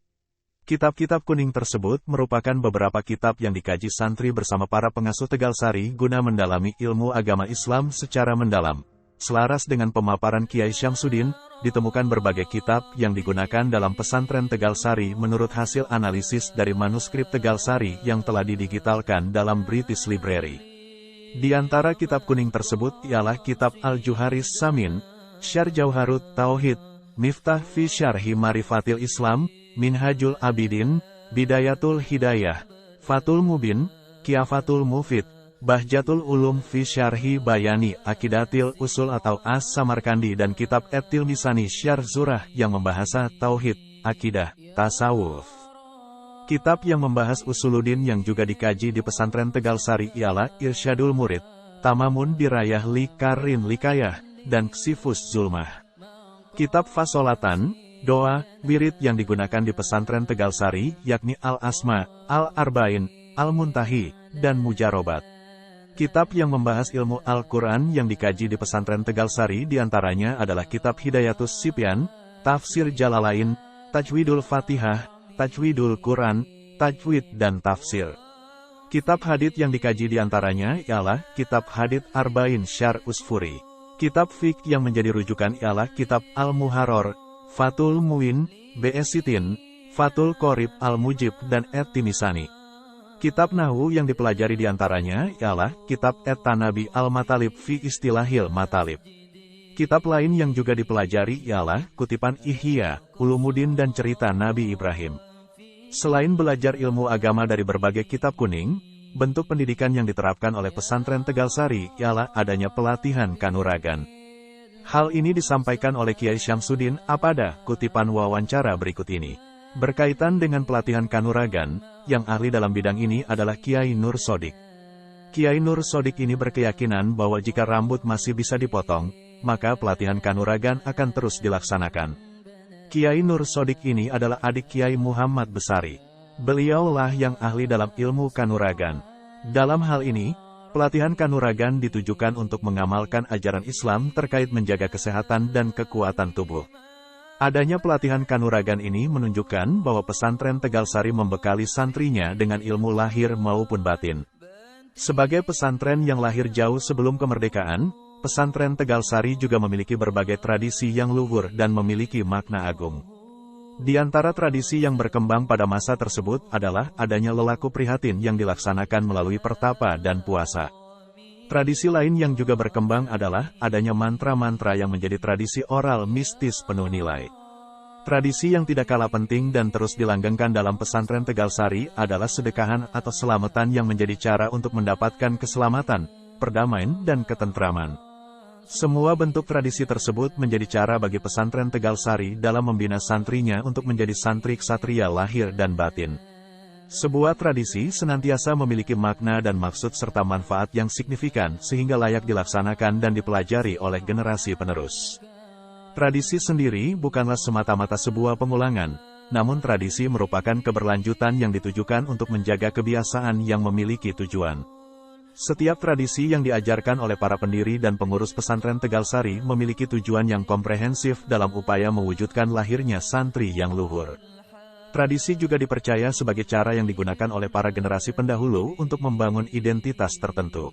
Kitab-kitab kuning tersebut merupakan beberapa kitab yang dikaji santri bersama para pengasuh Tegalsari guna mendalami ilmu agama Islam secara mendalam. Selaras dengan pemaparan Kiai Syamsuddin, ditemukan berbagai kitab yang digunakan dalam pesantren Tegalsari menurut hasil analisis dari manuskrip Tegalsari yang telah didigitalkan dalam British Library. Di antara kitab kuning tersebut ialah kitab Al-Juharis Samin, Syarh Jauharut Tauhid, Miftah fi Syarhi Marifatil Islam, Minhajul Abidin, Bidayatul Hidayah, Fathul Mubin, Kiafatul Mufid, Bahjatul Ulum fi Syarhi Bayani Akidatil Usul atau As-Samarkandi dan kitab At-Tilmisani Syarh Zurah yang membahas Tauhid, Akidah, Tasawuf. Kitab yang membahas Usuluddin yang juga dikaji di pesantren Tegalsari ialah Irsyadul Murid, Tamamun Dirayah li Karin Likayah, dan Ksifus Zulmah. Kitab Fasolatan, Doa, Wirid yang digunakan di pesantren Tegalsari yakni Al-Asma, Al-Arba'in, Al-Muntahi, dan Mujarobat. Kitab yang membahas ilmu Al-Quran yang dikaji di pesantren Tegalsari diantaranya adalah kitab Hidayatus Sibyan, Tafsir Jalalain, Tajwidul Fatihah, Tajwidul Quran, Tajwid dan Tafsir. Kitab hadits yang dikaji diantaranya ialah Kitab Hadits Arba'in Syarh Usfuri. Kitab fiqh yang menjadi rujukan ialah Kitab Al-Muharrar, Fathul Muin, B.S. Sitin, Fathul Qorib Al-Mujib dan At-Timisani. Kitab Nahwu yang dipelajari diantaranya ialah Kitab At-Tanabi Al-Matalib fi Istilahil Matalib. Kitab lain yang juga dipelajari ialah kutipan Ihya, Ulumuddin dan cerita Nabi Ibrahim. Selain belajar ilmu agama dari berbagai kitab kuning, bentuk pendidikan yang diterapkan oleh pesantren Tegalsari ialah adanya pelatihan kanuragan. Hal ini disampaikan oleh Kiai Syamsuddin pada kutipan wawancara berikut ini. Berkaitan dengan pelatihan kanuragan, yang ahli dalam bidang ini adalah Kiai Nur Sodik. Kiai Nur Sodik ini berkeyakinan bahwa jika rambut masih bisa dipotong, maka pelatihan kanuragan akan terus dilaksanakan. Kiai Nur Sodik ini adalah adik Kiai Muhammad Besari. Beliaulah yang ahli dalam ilmu kanuragan. Dalam hal ini, pelatihan kanuragan ditujukan untuk mengamalkan ajaran Islam terkait menjaga kesehatan dan kekuatan tubuh. Adanya pelatihan kanuragan ini menunjukkan bahwa pesantren Tegalsari membekali santrinya dengan ilmu lahir maupun batin. Sebagai pesantren yang lahir jauh sebelum kemerdekaan, pesantren Tegalsari juga memiliki berbagai tradisi yang luhur dan memiliki makna agung. Di antara tradisi yang berkembang pada masa tersebut adalah adanya lelaku prihatin yang dilaksanakan melalui pertapa dan puasa. Tradisi lain yang juga berkembang adalah adanya mantra-mantra yang menjadi tradisi oral mistis penuh nilai. Tradisi yang tidak kalah penting dan terus dilanggengkan dalam pesantren Tegalsari adalah sedekahan atau selamatan yang menjadi cara untuk mendapatkan keselamatan, perdamaian, dan ketentraman. Semua bentuk tradisi tersebut menjadi cara bagi pesantren Tegalsari dalam membina santrinya untuk menjadi santri ksatria lahir dan batin. Sebuah tradisi senantiasa memiliki makna dan maksud serta manfaat yang signifikan sehingga layak dilaksanakan dan dipelajari oleh generasi penerus. Tradisi sendiri bukanlah semata-mata sebuah pengulangan, namun tradisi merupakan keberlanjutan yang ditujukan untuk menjaga kebiasaan yang memiliki tujuan. Setiap tradisi yang diajarkan oleh para pendiri dan pengurus pesantren Tegalsari memiliki tujuan yang komprehensif dalam upaya mewujudkan lahirnya santri yang luhur. Tradisi juga dipercaya sebagai cara yang digunakan oleh para generasi pendahulu untuk membangun identitas tertentu.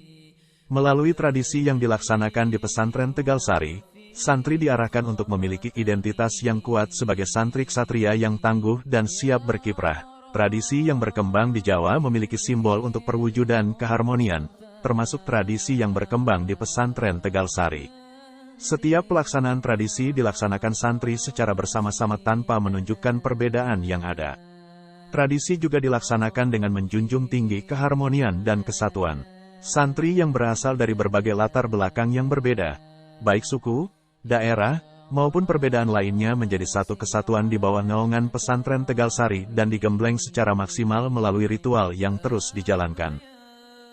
Melalui tradisi yang dilaksanakan di pesantren Tegalsari, santri diarahkan untuk memiliki identitas yang kuat sebagai santri ksatria yang tangguh dan siap berkiprah. Tradisi yang berkembang di Jawa memiliki simbol untuk perwujudan keharmonian, termasuk tradisi yang berkembang di pesantren Tegalsari. Setiap pelaksanaan tradisi dilaksanakan santri secara bersama-sama tanpa menunjukkan perbedaan yang ada. Tradisi juga dilaksanakan dengan menjunjung tinggi keharmonian dan kesatuan. Santri yang berasal dari berbagai latar belakang yang berbeda, baik suku, daerah, maupun perbedaan lainnya menjadi satu kesatuan di bawah naungan pesantren Tegalsari dan digembleng secara maksimal melalui ritual yang terus dijalankan.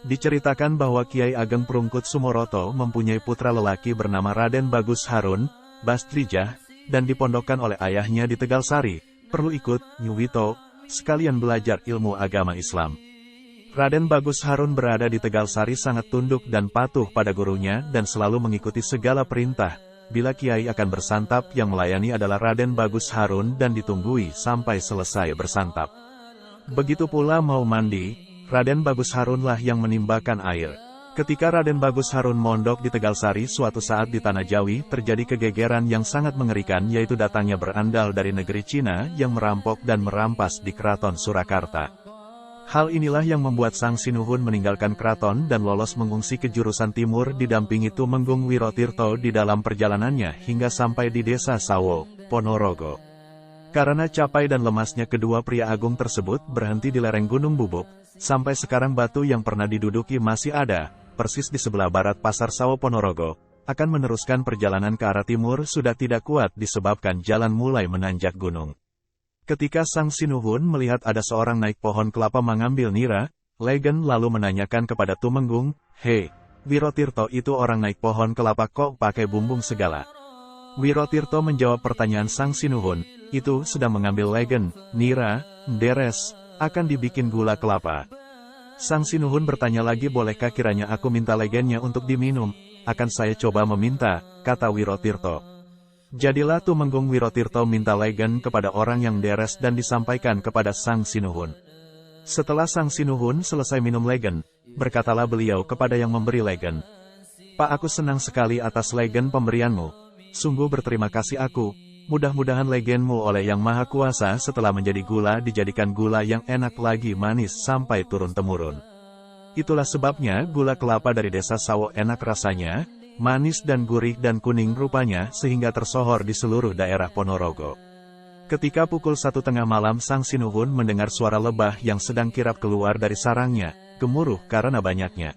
Diceritakan bahwa Kiai Ageng Prungkut Sumoroto mempunyai putra lelaki bernama Raden Bagus Harun, Bastrijah, dan dipondokkan oleh ayahnya di Tegalsari, perlu ikut Nyuwito, sekalian belajar ilmu agama Islam. Raden Bagus Harun berada di Tegalsari sangat tunduk dan patuh pada gurunya dan selalu mengikuti segala perintah. Bila Kiai akan bersantap, yang melayani adalah Raden Bagus Harun dan ditunggui sampai selesai bersantap. Begitu pula mau mandi, Raden Bagus Harunlah yang menimbakan air. Ketika Raden Bagus Harun mondok di Tegalsari, suatu saat di Tanah Jawi terjadi kegegeran yang sangat mengerikan, yaitu datangnya berandal dari negeri Cina yang merampok dan merampas di Keraton Surakarta. Hal inilah yang membuat Sang Sinuhun meninggalkan keraton dan lolos mengungsi ke jurusan timur didampingi Tumenggung Wirotirto di dalam perjalanannya hingga sampai di desa Sawo, Ponorogo. Karena capai dan lemasnya kedua pria agung tersebut berhenti di lereng Gunung Bubuk, sampai sekarang batu yang pernah diduduki masih ada, persis di sebelah barat Pasar Sawo Ponorogo. Akan meneruskan perjalanan ke arah timur sudah tidak kuat disebabkan jalan mulai menanjak gunung. Ketika Sang Sinuhun melihat ada seorang naik pohon kelapa mengambil nira, Legen lalu menanyakan kepada Tumenggung, "Hei, Wirotirto, itu orang naik pohon kelapa kok pakai bumbung segala?" Wirotirto menjawab pertanyaan Sang Sinuhun, "Itu sedang mengambil legen, nira, deres, akan dibikin gula kelapa." Sang Sinuhun bertanya lagi, "Bolehkah kiranya aku minta legennya untuk diminum?" "Akan saya coba meminta," kata Wirotirto. Jadilah Tumenggung Wirotirto minta legen kepada orang yang deres dan disampaikan kepada Sang Sinuhun. Setelah Sang Sinuhun selesai minum legen, berkatalah beliau kepada yang memberi legen, "Pak, aku senang sekali atas legen pemberianmu. Sungguh berterima kasih aku. Mudah-mudahan legenmu oleh Yang Maha Kuasa setelah menjadi gula dijadikan gula yang enak lagi, manis sampai turun-temurun. Itulah sebabnya gula kelapa dari desa Sawo enak rasanya, manis dan gurih dan kuning rupanya sehingga tersohor di seluruh daerah Ponorogo." Ketika pukul 1 tengah malam, Sang Sinuhun mendengar suara lebah yang sedang kirap keluar dari sarangnya. gemuruh karena banyaknya.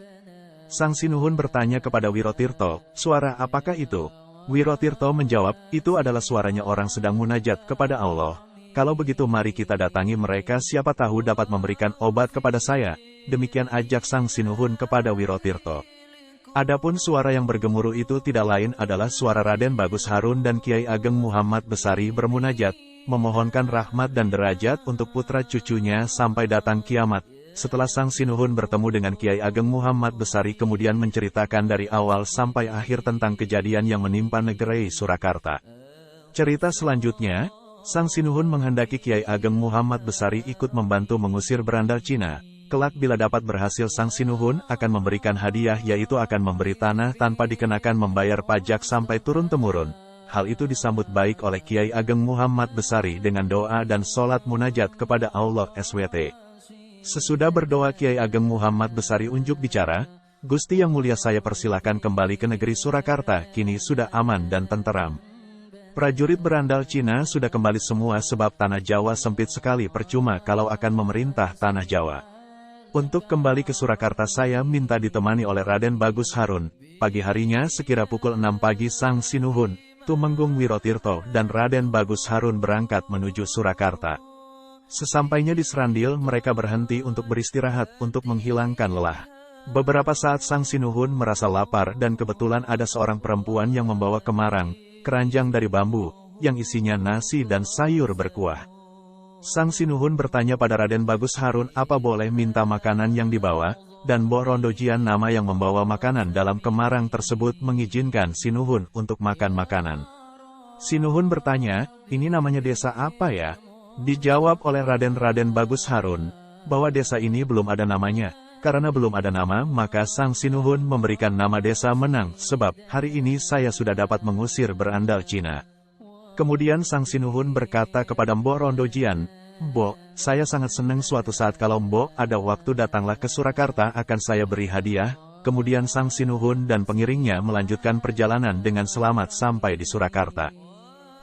Sang Sinuhun bertanya kepada Wirotirto, "Suara apakah itu?" Wirotirto menjawab, "Itu adalah suaranya orang sedang munajat kepada Allah. Kalau begitu mari kita datangi mereka, siapa tahu dapat memberikan obat kepada saya." Demikian ajak Sang Sinuhun kepada Wirotirto. Adapun suara yang bergemuruh itu tidak lain adalah suara Raden Bagus Harun dan Kiai Ageng Muhammad Besari bermunajat, memohonkan rahmat dan derajat untuk putra cucunya sampai datang kiamat. Setelah Sang Sinuhun bertemu dengan Kiai Ageng Muhammad Besari kemudian menceritakan dari awal sampai akhir tentang kejadian yang menimpa negeri Surakarta. Cerita selanjutnya, Sang Sinuhun menghendaki Kiai Ageng Muhammad Besari ikut membantu mengusir berandal Cina. Kelak bila dapat berhasil Sang Sinuhun akan memberikan hadiah, yaitu akan memberi tanah tanpa dikenakan membayar pajak sampai turun-temurun. Hal itu disambut baik oleh Kiai Ageng Muhammad Besari dengan doa dan sholat munajat kepada Allah SWT. Sesudah berdoa Kiai Ageng Muhammad Besari unjuk bicara, "Gusti yang mulia, saya persilakan kembali ke negeri Surakarta, kini sudah aman dan tenteram. Prajurit berandal Cina sudah kembali semua sebab tanah Jawa sempit sekali, percuma kalau akan memerintah tanah Jawa. Untuk kembali ke Surakarta saya minta ditemani oleh Raden Bagus Harun." Pagi harinya sekira pukul 6 pagi Sang Sinuhun, Tumenggung Wirotirto dan Raden Bagus Harun berangkat menuju Surakarta. Sesampainya di Serandil mereka berhenti untuk beristirahat untuk menghilangkan lelah. Beberapa saat Sang Sinuhun merasa lapar dan kebetulan ada seorang perempuan yang membawa kemarang, keranjang dari bambu, yang isinya nasi dan sayur berkuah. Sang Sinuhun bertanya pada Raden Bagus Harun apa boleh minta makanan yang dibawa, dan Mbok Rondojian nama yang membawa makanan dalam kemarang tersebut mengizinkan Sinuhun untuk makan makanan. Sinuhun bertanya, "Ini namanya desa apa ya?" Dijawab oleh Raden Bagus Harun, bahwa desa ini belum ada namanya. Karena belum ada nama, maka Sang Sinuhun memberikan nama desa Menang, sebab hari ini saya sudah dapat mengusir berandal Cina. Kemudian Sang Sinuhun berkata kepada Mbok Rondojian, "Mbok, saya sangat senang suatu saat kalau Mbok ada waktu datanglah ke Surakarta akan saya beri hadiah." Kemudian Sang Sinuhun dan pengiringnya melanjutkan perjalanan dengan selamat sampai di Surakarta.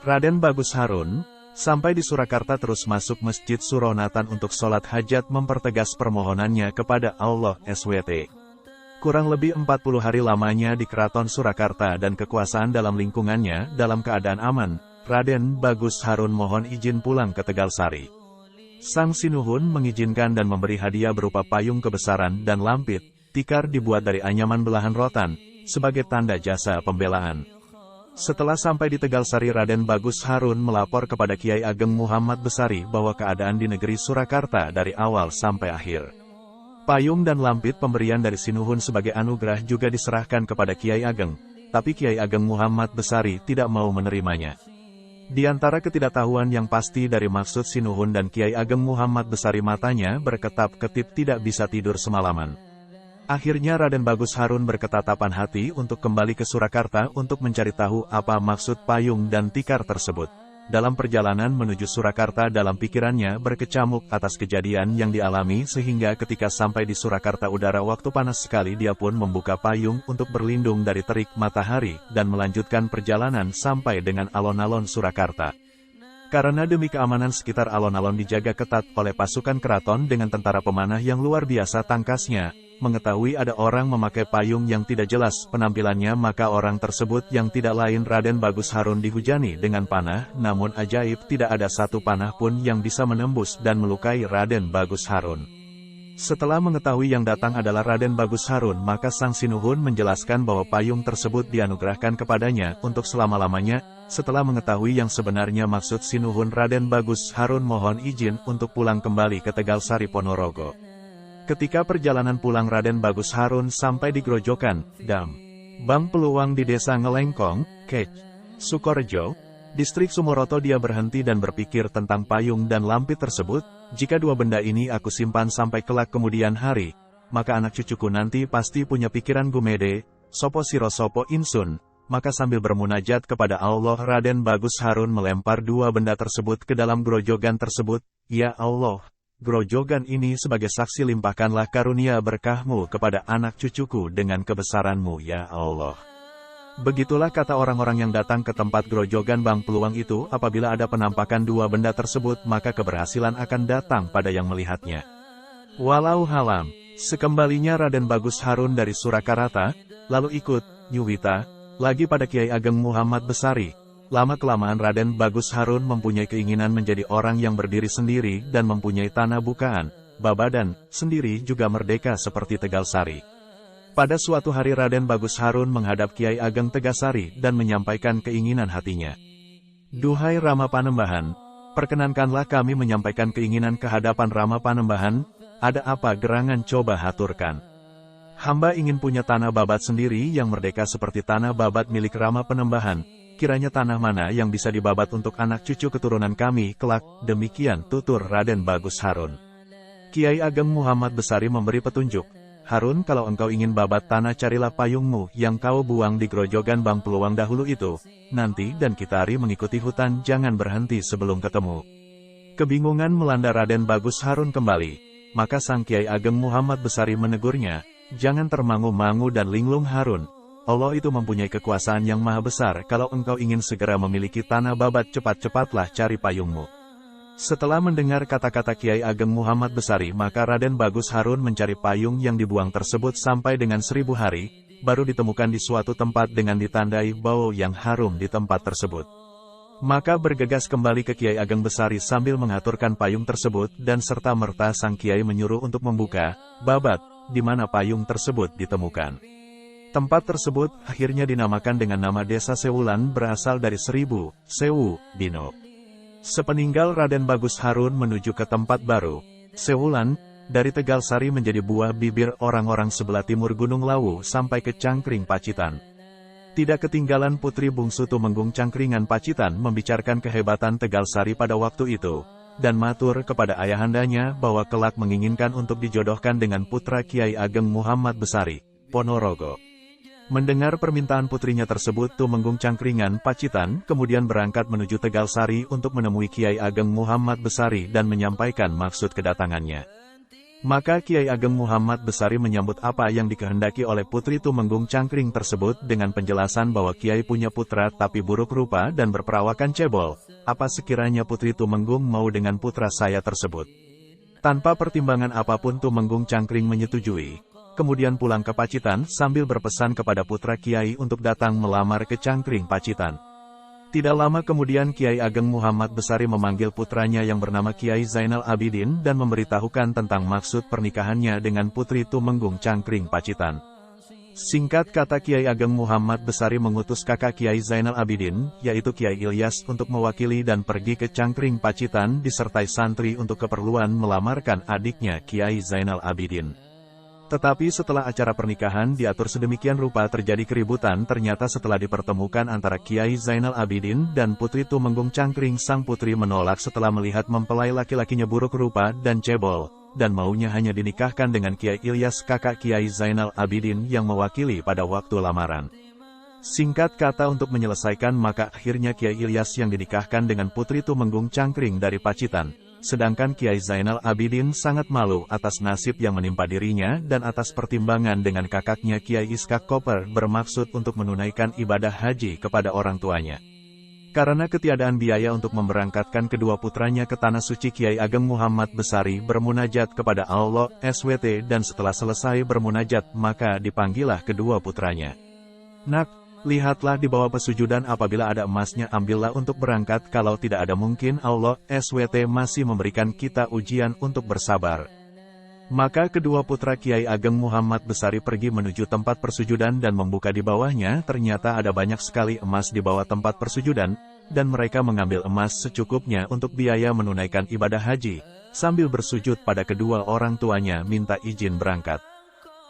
Raden Bagus Harun sampai di Surakarta terus masuk Masjid Suronatan untuk sholat hajat mempertegas permohonannya kepada Allah SWT. Kurang lebih 40 hari lamanya di Keraton Surakarta dan kekuasaan dalam lingkungannya dalam keadaan aman, Raden Bagus Harun mohon izin pulang ke Tegalsari. Sang Sinuhun mengizinkan dan memberi hadiah berupa payung kebesaran dan lampit, tikar dibuat dari anyaman belahan rotan, sebagai tanda jasa pembelaan. Setelah sampai di Tegalsari, Raden Bagus Harun melapor kepada Kiai Ageng Muhammad Besari bahwa keadaan di negeri Surakarta dari awal sampai akhir. Payung dan lampit pemberian dari Sinuhun sebagai anugerah juga diserahkan kepada Kiai Ageng, tapi Kiai Ageng Muhammad Besari tidak mau menerimanya. Di antara ketidaktahuan yang pasti dari maksud Sinuhun dan Kiai Ageng Muhammad Besari, matanya berketap-ketip tidak bisa tidur semalaman. Akhirnya Raden Bagus Harun berketatapan hati untuk kembali ke Surakarta untuk mencari tahu apa maksud payung dan tikar tersebut. Dalam perjalanan menuju Surakarta dalam pikirannya berkecamuk atas kejadian yang dialami sehingga ketika sampai di Surakarta udara waktu panas sekali, dia pun membuka payung untuk berlindung dari terik matahari dan melanjutkan perjalanan sampai dengan alon-alon Surakarta. Karena demi keamanan sekitar alon-alon dijaga ketat oleh pasukan keraton dengan tentara pemanah yang luar biasa tangkasnya, mengetahui ada orang memakai payung yang tidak jelas penampilannya, maka orang tersebut yang tidak lain Raden Bagus Harun dihujani dengan panah, namun ajaib tidak ada satu panah pun yang bisa menembus dan melukai Raden Bagus Harun. Setelah mengetahui yang datang adalah Raden Bagus Harun, maka Sang Sinuhun menjelaskan bahwa payung tersebut dianugerahkan kepadanya untuk selama-lamanya. Setelah mengetahui yang sebenarnya maksud Sinuhun, Raden Bagus Harun mohon izin untuk pulang kembali ke Tegalsari Ponorogo. Ketika perjalanan pulang Raden Bagus Harun sampai di Grojogan, Dam, Bang Peluang di desa Ngelengkong, Kec, Sukorejo, distrik Sumoroto, dia berhenti dan berpikir tentang payung dan lampit tersebut. Jika dua benda ini aku simpan sampai kelak kemudian hari, maka anak cucuku nanti pasti punya pikiran gumede, sopo siro sopo insun. Maka sambil bermunajat kepada Allah, Raden Bagus Harun melempar dua benda tersebut ke dalam grojogan tersebut. Ya Allah, grojogan ini sebagai saksi, limpahkanlah karunia berkah-Mu kepada anak cucuku dengan kebesaran-Mu ya Allah. Begitulah kata orang-orang yang datang ke tempat grojogan Bang Peluang itu, apabila ada penampakan dua benda tersebut maka keberhasilan akan datang pada yang melihatnya. Walau halam. Sekembalinya Raden Bagus Harun dari Surakarta, lalu ikut nyuwita lagi pada Kiai Ageng Muhammad Besari. Lama-kelamaan Raden Bagus Harun mempunyai keinginan menjadi orang yang berdiri sendiri dan mempunyai tanah bukaan, Babadan, sendiri juga merdeka seperti Tegal Sari. Pada suatu hari Raden Bagus Harun menghadap Kiai Ageng Tegasari dan menyampaikan keinginan hatinya. Duhai Rama Panembahan, perkenankanlah kami menyampaikan keinginan ke hadapan Rama Panembahan, ada apa gerangan coba haturkan. Hamba ingin punya tanah babat sendiri yang merdeka seperti tanah babat milik Rama Panembahan. Kiranya tanah mana yang bisa dibabat untuk anak cucu keturunan kami kelak, demikian tutur Raden Bagus Harun. Kiai Ageng Muhammad Besari memberi petunjuk, Harun kalau engkau ingin babat tanah carilah payungmu yang kau buang di Grojogan Bang Peluang dahulu itu, nanti dan Kitari mengikuti hutan jangan berhenti sebelum ketemu. Kebingungan melanda Raden Bagus Harun kembali, maka sang Kiai Ageng Muhammad Besari menegurnya, jangan termangu-mangu dan linglung Harun. Allah itu mempunyai kekuasaan yang maha besar, kalau engkau ingin segera memiliki tanah babat cepat-cepatlah cari payungmu. Setelah mendengar kata-kata Kiai Ageng Muhammad Besari maka Raden Bagus Harun mencari payung yang dibuang tersebut sampai dengan 1000 hari, baru ditemukan di suatu tempat dengan ditandai bau yang harum di tempat tersebut. Maka bergegas kembali ke Kiai Ageng Besari sambil mengaturkan payung tersebut dan serta-merta sang Kiai menyuruh untuk membuka, babat, di mana payung tersebut ditemukan. Tempat tersebut akhirnya dinamakan dengan nama Desa Sewulan berasal dari 1000, Sewu, Dino. Sepeninggal Raden Bagus Harun menuju ke tempat baru, Sewulan, dari Tegal Sari menjadi buah bibir orang-orang sebelah timur Gunung Lawu sampai ke Cangkring Pacitan. Tidak ketinggalan putri bungsu Tumenggung Cangkringan Pacitan membicarakan kehebatan Tegal Sari pada waktu itu, dan matur kepada ayahandanya bahwa kelak menginginkan untuk dijodohkan dengan putra Kiai Ageng Muhammad Besari, Ponorogo. Mendengar permintaan putrinya tersebut, Tumenggung Cangkringan Pacitan kemudian berangkat menuju Tegal Sari untuk menemui Kiai Ageng Muhammad Besari dan menyampaikan maksud kedatangannya. Maka Kiai Ageng Muhammad Besari menyambut apa yang dikehendaki oleh putri Tumenggung Cangkring tersebut dengan penjelasan bahwa Kiai punya putra tapi buruk rupa dan berperawakan cebol, apa sekiranya putri Tumenggung mau dengan putra saya tersebut. Tanpa pertimbangan apapun Tumenggung Cangkring menyetujui. Kemudian pulang ke Pacitan sambil berpesan kepada putra Kiai untuk datang melamar ke Cangkring Pacitan. Tidak lama kemudian Kiai Ageng Muhammad Besari memanggil putranya yang bernama Kiai Zainal Abidin dan memberitahukan tentang maksud pernikahannya dengan putri Tumenggung Cangkring Pacitan. Singkat kata Kiai Ageng Muhammad Besari mengutus kakak Kiai Zainal Abidin, yaitu Kiai Ilyas untuk mewakili dan pergi ke Cangkring Pacitan disertai santri untuk keperluan melamarkan adiknya Kiai Zainal Abidin. Tetapi setelah acara pernikahan diatur sedemikian rupa terjadi keributan, ternyata setelah dipertemukan antara Kiai Zainal Abidin dan putri Tumenggung Cangkring, sang putri menolak setelah melihat mempelai laki-lakinya buruk rupa dan cebol, dan maunya hanya dinikahkan dengan Kiai Ilyas kakak Kiai Zainal Abidin yang mewakili pada waktu lamaran. Singkat kata untuk menyelesaikan maka akhirnya Kiai Ilyas yang dinikahkan dengan putri Tumenggung Cangkring dari Pacitan. Sedangkan Kiai Zainal Abidin sangat malu atas nasib yang menimpa dirinya dan atas pertimbangan dengan kakaknya Kiai Iskak Koper bermaksud untuk menunaikan ibadah haji kepada orang tuanya. Karena ketiadaan biaya untuk memberangkatkan kedua putranya ke Tanah Suci, Kiai Ageng Muhammad Besari bermunajat kepada Allah SWT dan setelah selesai bermunajat maka dipanggillah kedua putranya. Nak, lihatlah di bawah pesujudan, apabila ada emasnya ambillah untuk berangkat, kalau tidak ada mungkin Allah SWT masih memberikan kita ujian untuk bersabar. Maka kedua putra Kiai Ageng Muhammad Besari pergi menuju tempat persujudan dan membuka di bawahnya, ternyata ada banyak sekali emas di bawah tempat persujudan, dan mereka mengambil emas secukupnya untuk biaya menunaikan ibadah haji, sambil bersujud pada kedua orang tuanya minta izin berangkat.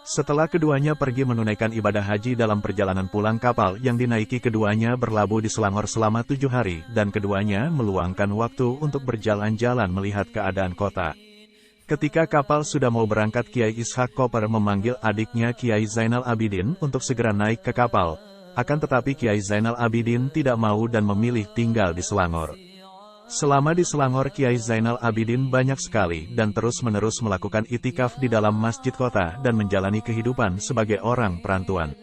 Setelah keduanya pergi menunaikan ibadah haji, dalam perjalanan pulang kapal yang dinaiki keduanya berlabuh di Selangor selama 7 hari, dan keduanya meluangkan waktu untuk berjalan-jalan melihat keadaan kota. Ketika kapal sudah mau berangkat, Kiai Ishak Koper memanggil adiknya Kiai Zainal Abidin untuk segera naik ke kapal. Akan tetapi Kiai Zainal Abidin tidak mau dan memilih tinggal di Selangor. Selama di Selangor, Kiai Zainal Abidin banyak sekali dan terus-menerus melakukan itikaf di dalam masjid kota dan menjalani kehidupan sebagai orang perantauan.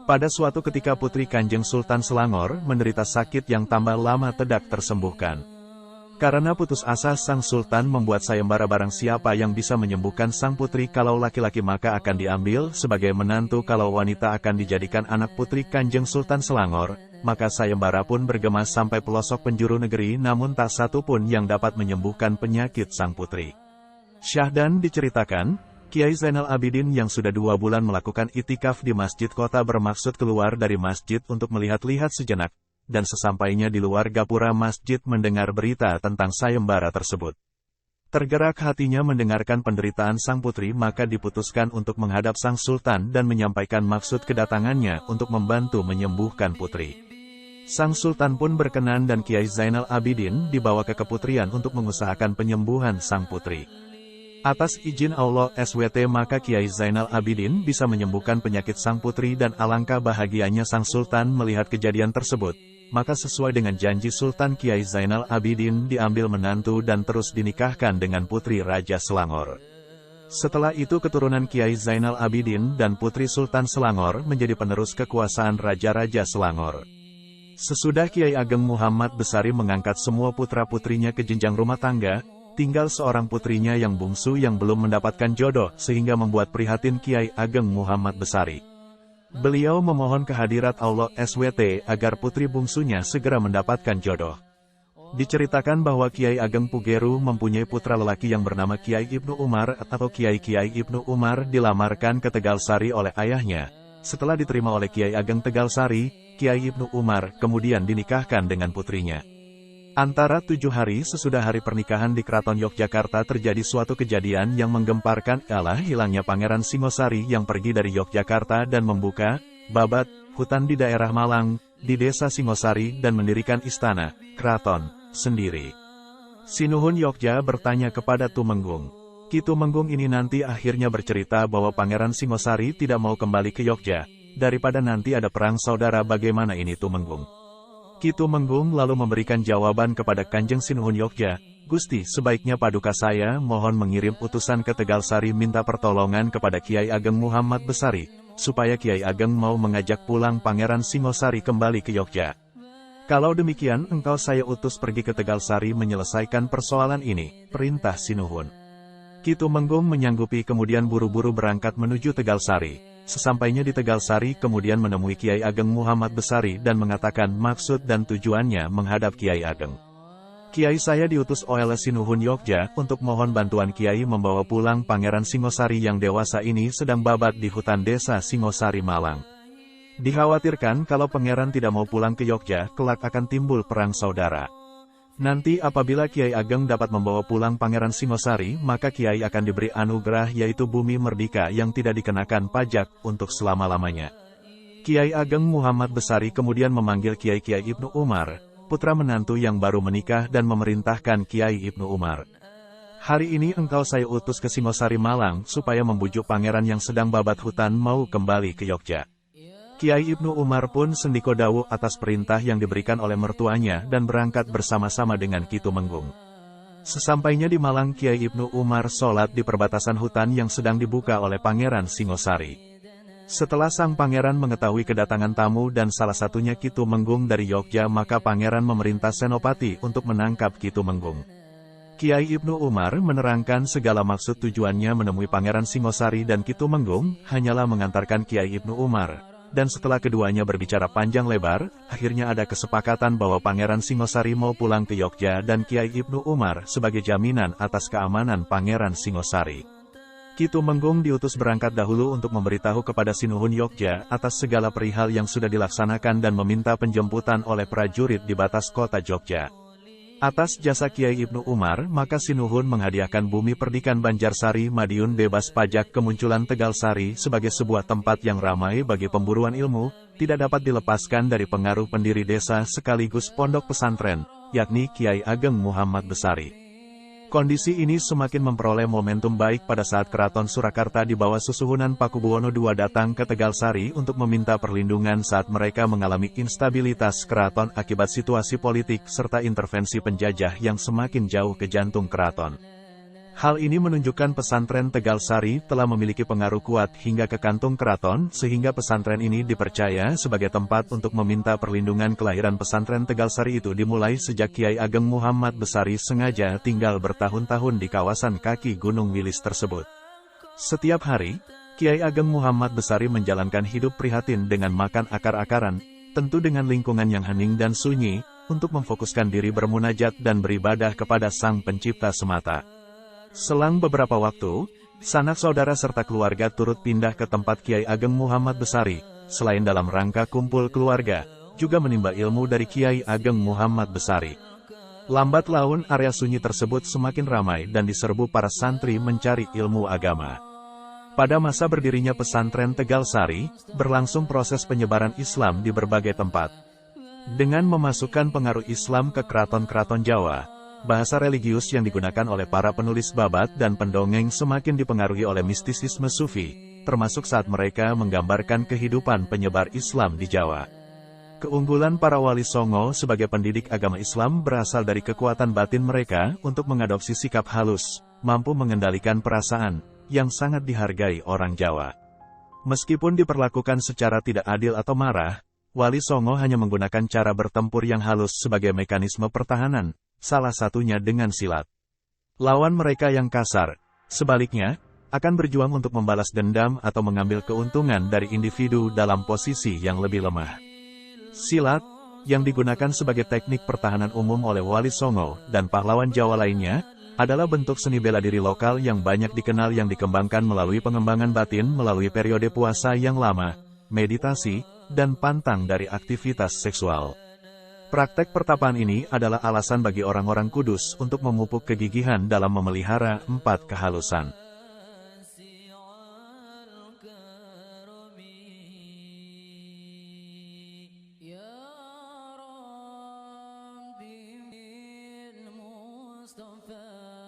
Pada suatu ketika putri Kanjeng Sultan Selangor menderita sakit yang tambah lama tidak tersembuhkan. Karena putus asa sang sultan membuat sayembara barang siapa yang bisa menyembuhkan sang putri kalau laki-laki maka akan diambil sebagai menantu, kalau wanita akan dijadikan anak putri Kanjeng Sultan Selangor. Maka sayembara pun bergema sampai pelosok penjuru negeri, namun tak satu pun yang dapat menyembuhkan penyakit sang putri. Syahdan diceritakan, Kiai Zainal Abidin yang sudah 2 bulan melakukan itikaf di masjid kota bermaksud keluar dari masjid untuk melihat-lihat sejenak, dan sesampainya di luar gapura masjid mendengar berita tentang sayembara tersebut. Tergerak hatinya mendengarkan penderitaan sang putri, maka diputuskan untuk menghadap sang sultan dan menyampaikan maksud kedatangannya untuk membantu menyembuhkan putri. Sang sultan pun berkenan dan Kiai Zainal Abidin dibawa ke keputrian untuk mengusahakan penyembuhan sang putri. Atas izin Allah SWT maka Kiai Zainal Abidin bisa menyembuhkan penyakit sang putri dan alangkah bahagianya sang sultan melihat kejadian tersebut. Maka sesuai dengan janji Sultan, Kiai Zainal Abidin diambil menantu dan terus dinikahkan dengan putri Raja Selangor. Setelah itu keturunan Kiai Zainal Abidin dan putri Sultan Selangor menjadi penerus kekuasaan Raja-Raja Selangor. Sesudah Kiai Ageng Muhammad Besari mengangkat semua putra-putrinya ke jenjang rumah tangga, tinggal seorang putrinya yang bungsu yang belum mendapatkan jodoh sehingga membuat prihatin Kiai Ageng Muhammad Besari. Beliau memohon kehadirat Allah SWT agar putri bungsunya segera mendapatkan jodoh. Diceritakan bahwa Kiai Ageng Pugeru mempunyai putra lelaki yang bernama Kiai Ibnu Umar atau Kiai Ibnu Umar dilamarkan ke Tegalsari oleh ayahnya. Setelah diterima oleh Kiai Ageng Tegalsari, Kiai Ibnu Umar kemudian dinikahkan dengan putrinya. Antara 7 hari sesudah hari pernikahan di Keraton Yogyakarta terjadi suatu kejadian yang menggemparkan, ialah hilangnya Pangeran Singosari yang pergi dari Yogyakarta dan membuka, babat, hutan di daerah Malang, di desa Singosari dan mendirikan istana, keraton, sendiri. Sinuhun Yogya bertanya kepada Tumenggung. Ki Tumenggung ini nanti akhirnya bercerita bahwa Pangeran Singosari tidak mau kembali ke Yogya, daripada nanti ada perang saudara. Bagaimana ini Tumenggung? Ki Tumenggung lalu memberikan jawaban kepada Kanjeng Sinuhun Yogya, Gusti, sebaiknya paduka saya mohon mengirim utusan ke Tegalsari minta pertolongan kepada Kiai Ageng Muhammad Besari, supaya Kiai Ageng mau mengajak pulang Pangeran Singosari kembali ke Yogya. Kalau demikian engkau saya utus pergi ke Tegalsari menyelesaikan persoalan ini, perintah Sinuhun. Ki Tumenggung menyanggupi kemudian buru-buru berangkat menuju Tegalsari. Sesampainya di Tegalsari kemudian menemui Kiai Ageng Muhammad Besari dan mengatakan maksud dan tujuannya menghadap Kiai Ageng. Kiai, saya diutus oleh Sinuhun Yogya untuk mohon bantuan Kiai membawa pulang Pangeran Singosari yang dewasa ini sedang babat di hutan desa Singosari Malang. Dikhawatirkan kalau Pangeran tidak mau pulang ke Yogya, kelak akan timbul perang saudara. Nanti apabila Kiai Ageng dapat membawa pulang Pangeran Singosari, maka Kiai akan diberi anugerah yaitu bumi merdeka yang tidak dikenakan pajak untuk selama-lamanya. Kiai Ageng Muhammad Besari kemudian memanggil Kiai Ibnu Umar, putra menantu yang baru menikah, dan memerintahkan Kiai Ibnu Umar. Hari ini engkau saya utus ke Singosari Malang supaya membujuk Pangeran yang sedang babat hutan mau kembali ke Yogya. Kiai Ibnu Umar pun sendiko dawuh atas perintah yang diberikan oleh mertuanya dan berangkat bersama-sama dengan Ki Tumenggung. Sesampainya di Malang, Kiai Ibnu Umar sholat di perbatasan hutan yang sedang dibuka oleh Pangeran Singosari. Setelah sang pangeran mengetahui kedatangan tamu dan salah satunya Ki Tumenggung dari Yogya, maka pangeran memerintah Senopati untuk menangkap Ki Tumenggung. Kiai Ibnu Umar menerangkan segala maksud tujuannya menemui Pangeran Singosari dan Ki Tumenggung hanyalah mengantarkan Kiai Ibnu Umar. Dan setelah keduanya berbicara panjang lebar, akhirnya ada kesepakatan bahwa Pangeran Singosari mau pulang ke Yogya dan Kiai Ibnu Umar sebagai jaminan atas keamanan Pangeran Singosari. Ki Tumenggung diutus berangkat dahulu untuk memberitahu kepada Sinuhun Yogya atas segala perihal yang sudah dilaksanakan dan meminta penjemputan oleh prajurit di batas kota Yogya. Atas jasa Kiai Ibnu Umar, maka Sinuhun menghadiahkan bumi perdikan Banjarsari Madiun bebas pajak kemunculan Tegalsari sebagai sebuah tempat yang ramai bagi pemburuan ilmu, tidak dapat dilepaskan dari pengaruh pendiri desa sekaligus pondok pesantren, yakni Kiai Ageng Muhammad Besari. Kondisi ini semakin memperoleh momentum baik pada saat Keraton Surakarta di bawah Susuhunan Pakubuwono II datang ke Tegalsari untuk meminta perlindungan saat mereka mengalami instabilitas keraton akibat situasi politik serta intervensi penjajah yang semakin jauh ke jantung keraton. Hal ini menunjukkan pesantren Tegal Sari telah memiliki pengaruh kuat hingga ke kantung keraton, sehingga pesantren ini dipercaya sebagai tempat untuk meminta perlindungan. Kelahiran pesantren Tegal Sari itu dimulai sejak Kiai Ageng Muhammad Besari sengaja tinggal bertahun-tahun di kawasan kaki Gunung Wilis tersebut. Setiap hari, Kiai Ageng Muhammad Besari menjalankan hidup prihatin dengan makan akar-akaran, tentu dengan lingkungan yang hening dan sunyi, untuk memfokuskan diri bermunajat dan beribadah kepada Sang Pencipta semata. Selang beberapa waktu, sanak saudara serta keluarga turut pindah ke tempat Kiai Ageng Muhammad Besari, selain dalam rangka kumpul keluarga, juga menimba ilmu dari Kiai Ageng Muhammad Besari. Lambat laun area sunyi tersebut semakin ramai dan diserbu para santri mencari ilmu agama. Pada masa berdirinya pesantren Tegal Sari, berlangsung proses penyebaran Islam di berbagai tempat. Dengan memasukkan pengaruh Islam ke keraton-keraton Jawa, bahasa religius yang digunakan oleh para penulis babat dan pendongeng semakin dipengaruhi oleh mistisisme sufi, termasuk saat mereka menggambarkan kehidupan penyebar Islam di Jawa. Keunggulan para wali songo sebagai pendidik agama Islam berasal dari kekuatan batin mereka untuk mengadopsi sikap halus, mampu mengendalikan perasaan, yang sangat dihargai orang Jawa. Meskipun diperlakukan secara tidak adil atau marah, wali songo hanya menggunakan cara bertempur yang halus sebagai mekanisme pertahanan, salah satunya dengan silat. Lawan mereka yang kasar, sebaliknya, akan berjuang untuk membalas dendam atau mengambil keuntungan dari individu dalam posisi yang lebih lemah. Silat, yang digunakan sebagai teknik pertahanan umum oleh wali songo dan pahlawan Jawa lainnya, adalah bentuk seni bela diri lokal yang banyak dikenal yang dikembangkan melalui pengembangan batin melalui periode puasa yang lama, meditasi, dan pantang dari aktivitas seksual. Praktek pertapaan ini adalah alasan bagi orang-orang Kudus untuk memupuk kegigihan dalam memelihara 4 kehalusan. Mustafa